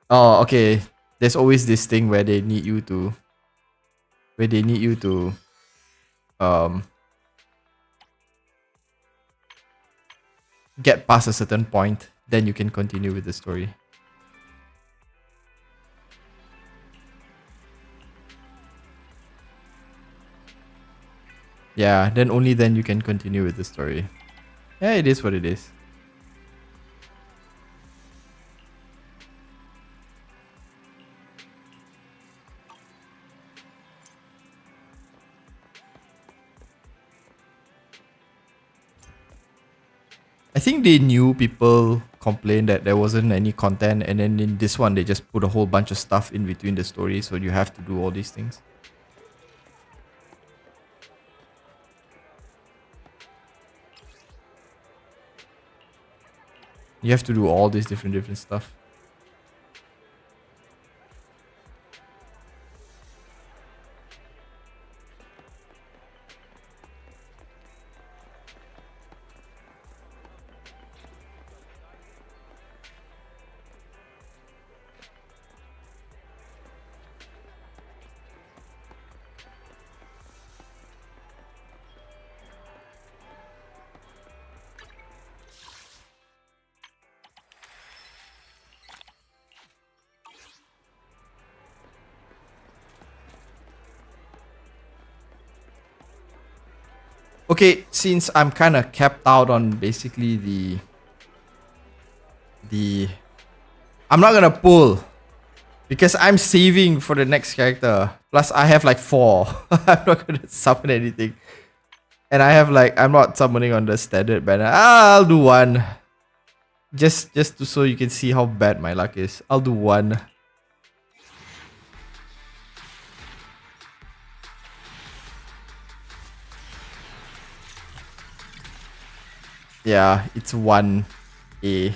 Oh, okay. There's always this thing where they need you to get past a certain point, then you can continue with the story. Yeah, then only then you can continue with the story. Yeah, it is what it is. I think they knew people complained that there wasn't any content, and then in this one they just put a whole bunch of stuff in between the stories, so you have to do all these things. You have to do all these different stuff. Okay, since I'm kind of capped out on basically the I'm not gonna pull Because I'm saving for the next character. Plus, I have like 4. I'm not gonna summon anything. And I have like, I'm not summoning on the standard banner. I'll do 1. Just so you can see how bad my luck is. I'll do 1. Yeah, it's 1A.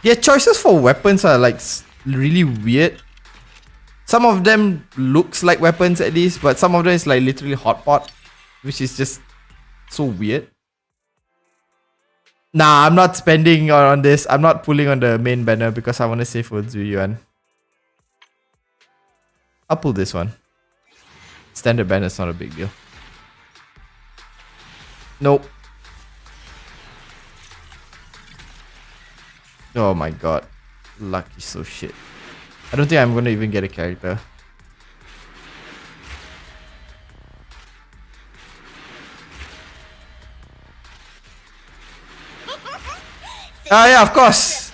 Their choices for weapons are like really weird. Some of them looks like weapons at least, but some of them is like literally hot pot, which is just so weird. Nah, I'm not spending on this. I'm not pulling on the main banner because I want to save for Zuyuan. I'll pull this one. Standard banner is not a big deal. Nope. Oh my god. Luck is so shit. I don't think I'm gonna even get a character. Ah yeah, of course.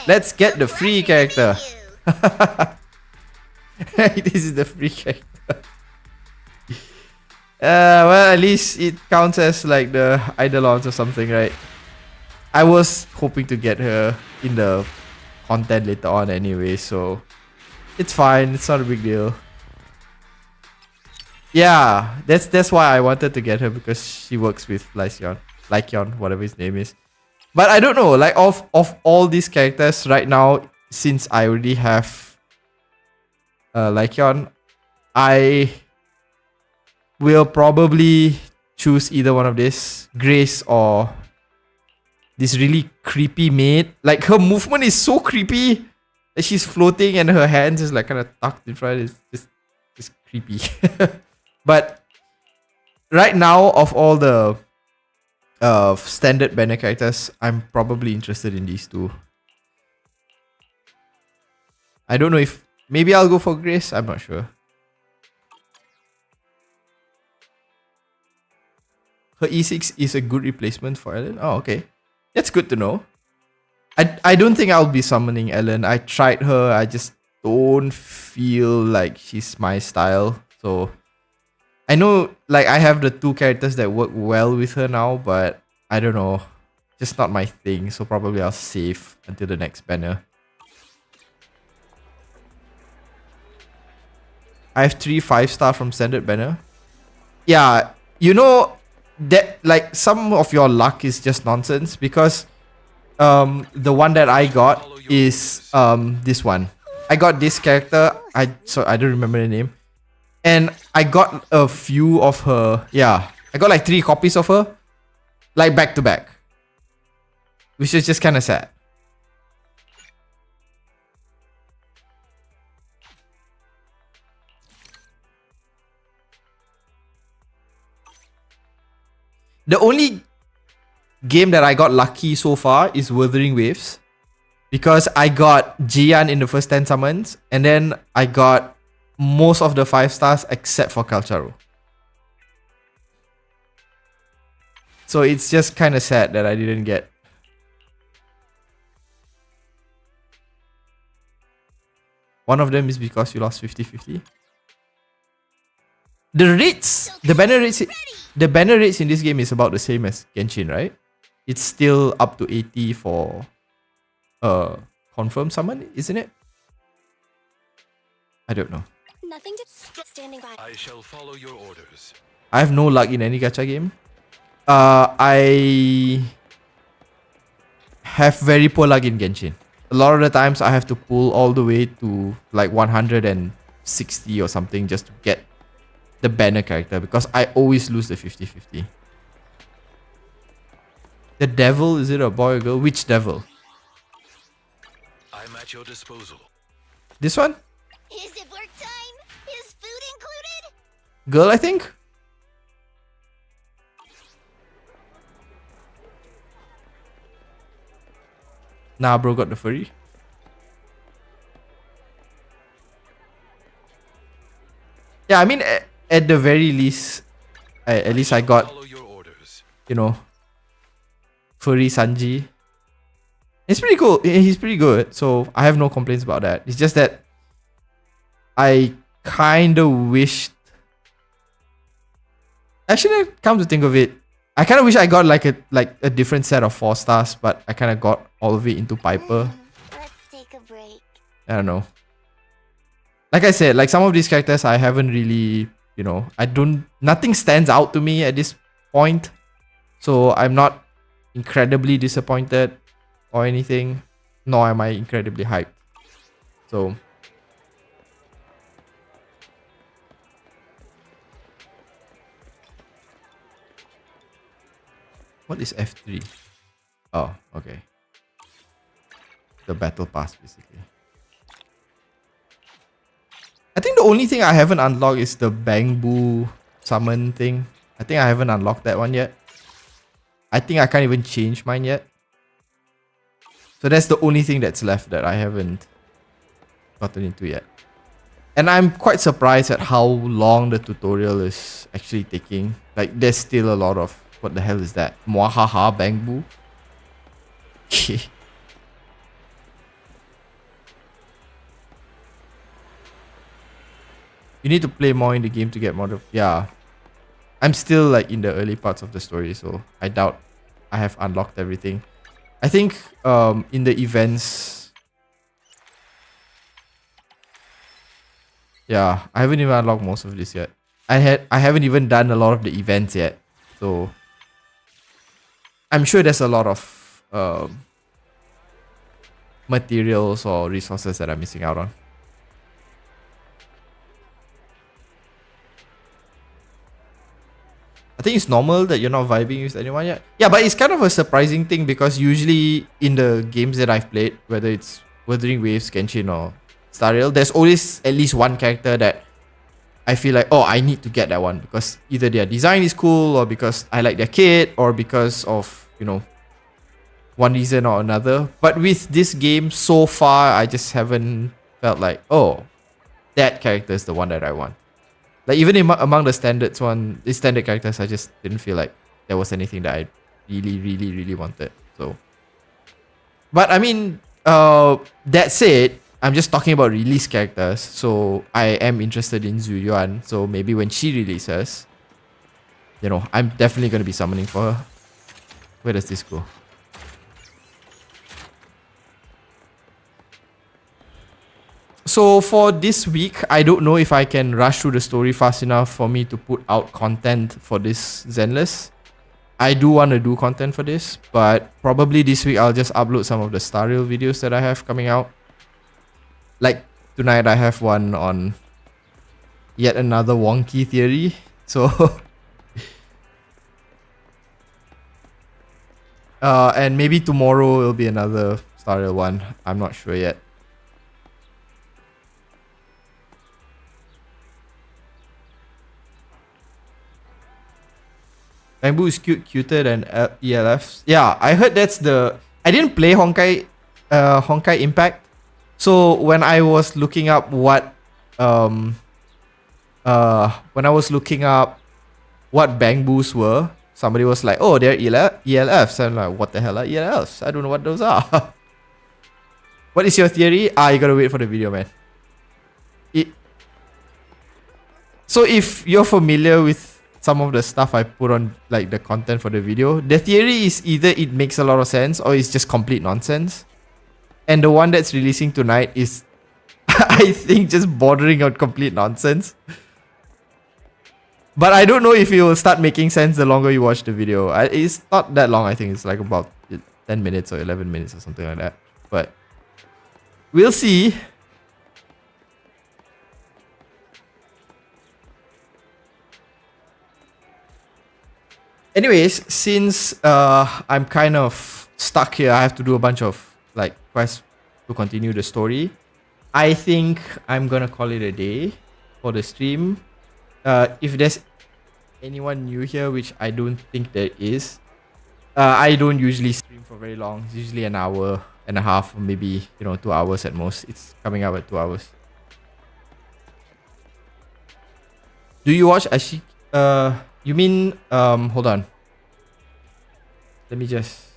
Let's get the free character. This is the free character. Well, at least it counts as like the Eidolons or something, right? I was hoping to get her in the content later on anyway, so it's fine. It's not a big deal. Yeah, that's why I wanted to get her, because she works with Lycion, whatever his name is. But I don't know, like of all these characters right now, since I already have Lycion, I will probably choose either one of this, Grace or this really creepy maid. Like her movement is so creepy. Like she's floating and her hands is like kind of tucked in front. It's just creepy. But right now, of all the standard banner characters, I'm probably interested in these two. I don't know if maybe I'll go for Grace. I'm not sure. Her E6 is a good replacement for Ellen. Oh, okay. That's good to know. I don't think I'll be summoning Ellen. I tried her. I just don't feel like she's my style. So I know like I have the 2 characters that work well with her now, but I don't know. Just not my thing. So probably I'll save until the next banner. I have 3 5-star from standard banner. Yeah, you know that like some of your luck is just nonsense, because the one that I got is this one. I got this character. I don't remember the name. And I got a few of her. Yeah, I got like 3 copies of her, like back to back, which is just kind of sad. The only game that I got lucky so far is Wuthering Waves, because I got Jian in the first 10 summons, and then I got most of the 5 stars except for Kalcharo. So it's just kind of sad that I didn't get. One of them is because you lost 50-50. The rates, the banner rates in this game is about the same as Genshin, right? It's still up to 80 for confirmed summon, isn't it? I don't know. Nothing to standing by. I shall follow your orders. I have no luck in any gacha game. I have very poor luck in Genshin. A lot of the times I have to pull all the way to like 160 or something just to get the banner character, because I always lose the 50-50. The devil, is it a boy or girl? Which devil? I'm at your disposal. This one? Is it work time? Is food included? Girl, I think? Nah, bro got the furry. Yeah, I mean, at the very least, at least I got, you know, furry Sanji. He's pretty cool. He's pretty good. So I have no complaints about that. It's just that I kind of wished. Actually, come to think of it, I kind of wish I got like a different set of 4 stars, but I kind of got all of it into Piper. Let's take a break. I don't know. Like I said, like some of these characters I haven't really, you know, nothing stands out to me at this point. So I'm not incredibly disappointed or anything, nor am I incredibly hyped. So what is F3? Oh, okay. The battle pass, basically. I think the only thing I haven't unlocked is the Bangbu summon thing. I think I haven't unlocked that one yet. I think I can't even change mine yet. So that's the only thing that's left that I haven't gotten into yet. And I'm quite surprised at how long the tutorial is actually taking. Like, there's still a lot of... What the hell is that? Mwahaha Bangbu? Okay. You need to play more in the game to get more of... Yeah. I'm still like in the early parts of the story, so I doubt I have unlocked everything. I think in the events... Yeah, I haven't even unlocked most of this yet. I haven't even done a lot of the events yet. So I'm sure there's a lot of materials or resources that I'm missing out on. I think it's normal that you're not vibing with anyone yet. Yeah, but it's kind of a surprising thing because usually in the games that I've played, whether it's Wuthering Waves, Genshin or Star Rail, there's always at least one character that I feel like, oh, I need to get that one because either their design is cool or because I like their kit or because of, you know, one reason or another. But with this game so far, I just haven't felt like, oh, that character is the one that I want. Like even among the standard characters, I just didn't feel like there was anything that I really wanted. So, but I mean, that said, I'm just talking about release characters. So I am interested in Zuyuan. So maybe when she releases, you know, I'm definitely going to be summoning for her. Where does this go? So for this week, I don't know if I can rush through the story fast enough for me to put out content for this Zenless. I do want to do content for this, but probably this week I'll just upload some of the Star Rail videos that I have coming out. Like tonight I have one on yet another wonky theory. So and maybe tomorrow will be another Star Rail one. I'm not sure yet. Bamboo is cuter than ELFs. Yeah, I heard that's the... I didn't play Honkai Impact. So when I was looking up what... when I was looking up what Bangbus were, somebody was like, oh, they're ELFs. And I'm like, what the hell are ELFs? I don't know what those are. What is your theory? You gotta wait for the video, man. So if you're familiar with some of the stuff I put on, like the content for the video, the theory is either it makes a lot of sense or it's just complete nonsense. And the one that's releasing tonight is, I think, just bordering on complete nonsense. But I don't know if it will start making sense the longer you watch the video. It's not that long. I think it's like about 10 minutes or 11 minutes or something like that. But we'll see. Anyways, since I'm kind of stuck here, I have to do a bunch of like quests to continue the story. I think I'm gonna call it a day for the stream. If there's anyone new here, which I don't think there is, I don't usually stream for very long. It's usually an hour and a half, or maybe 2 hours at most. It's coming up at 2 hours. Do you watch Ashik? You mean hold on. Let me just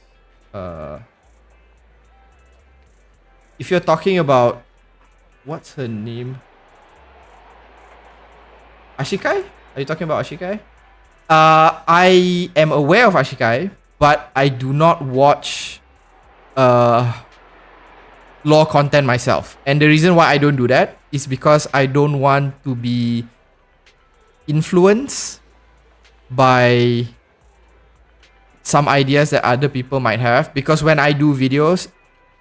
if you're talking about what's her name? Ashikai? Are you talking about Ashikai? I am aware of Ashikai, but I do not watch lore content myself. And the reason why I don't do that is because I don't want to be influenced by some ideas that other people might have. Because when I do videos,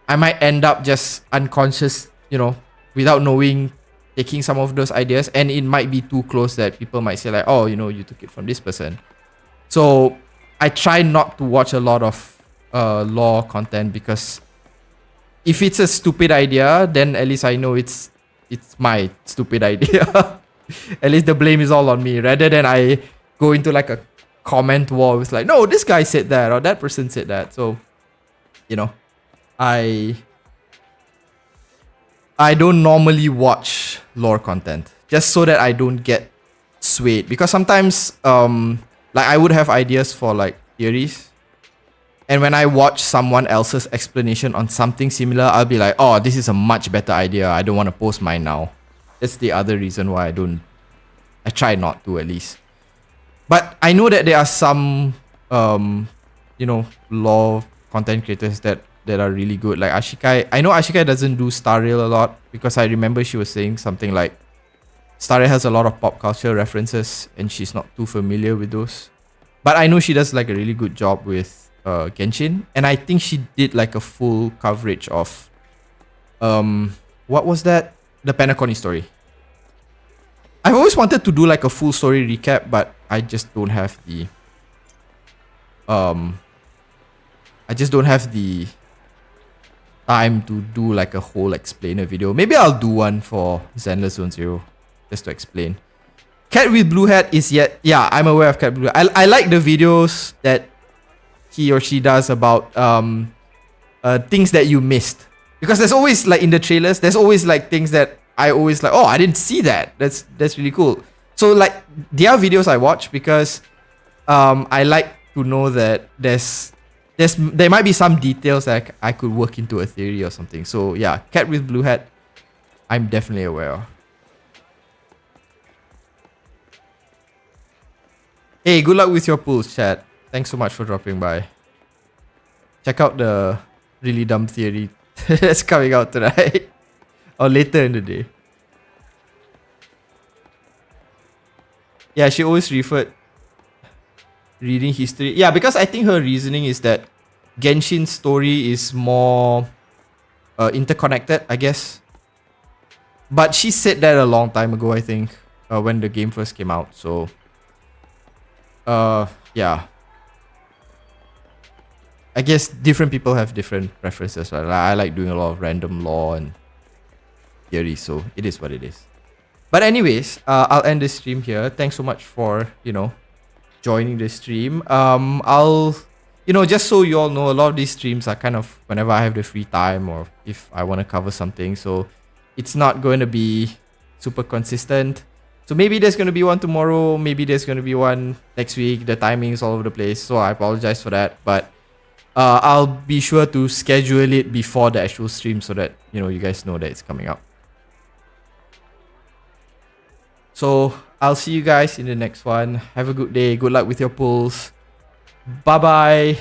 I might end up just unconscious, you know, without knowing, taking some of those ideas, and it might be too close that people might say like, oh, you know, you took it from this person. So I try not to watch a lot of lore content, because if it's a stupid idea, then at least I know it's my stupid idea. At least the blame is all on me, rather than I go into like a comment war with like, no, this guy said that or that person said that. So, you know, I don't normally watch lore content just so that I don't get swayed, because sometimes like I would have ideas for like theories, and when I watch someone else's explanation on something similar, I'll be like, oh, this is a much better idea. I don't want to post mine now. That's the other reason why I try not to, at least. But I know that there are some you know, lore content creators that are really good. Like Ashikai. I know Ashikai doesn't do Star Rail a lot, because I remember she was saying something like Star Rail has a lot of pop culture references and she's not too familiar with those. But I know she does like a really good job with Genshin, and I think she did like a full coverage of what was that? The Penacony story. I've always wanted to do like a full story recap, but I just don't have the time to do like a whole explainer video. Maybe I'll do one for Zenless Zone Zero just to explain. Cat with Blue Hat is yeah, I'm aware of Cat Blue Hat. I like the videos that he or she does about things that you missed, because there's always like in the trailers, there's always like things that I always like, oh, I didn't see that. That's really cool. So like there are videos I watch because I like to know that there might be some details that I could work into a theory or something. So yeah, Cat with Blue Hat, I'm definitely aware of. Hey, good luck with your pools, chat. Thanks so much for dropping by. Check out the really dumb theory that's coming out tonight. Or later in the day. Yeah, she always referred reading history. Yeah, because I think her reasoning is that Genshin's story is more interconnected, I guess. But she said that a long time ago, I think, when the game first came out. So, yeah. I guess different people have different preferences. Right? I like doing a lot of random lore and theory, so it is what it is. But anyways, I'll end this stream here. Thanks so much for, you know, joining the stream. I'll, you know, just so you all know, a lot of these streams are kind of whenever I have the free time or if I want to cover something. So it's not going to be super consistent. So maybe there's going to be one tomorrow. Maybe there's going to be one next week. The timing's all over the place. So I apologize for that. But I'll be sure to schedule it before the actual stream so that, you know, you guys know that it's coming up. So I'll see you guys in the next one. Have a good day. Good luck with your pulls. Bye-bye.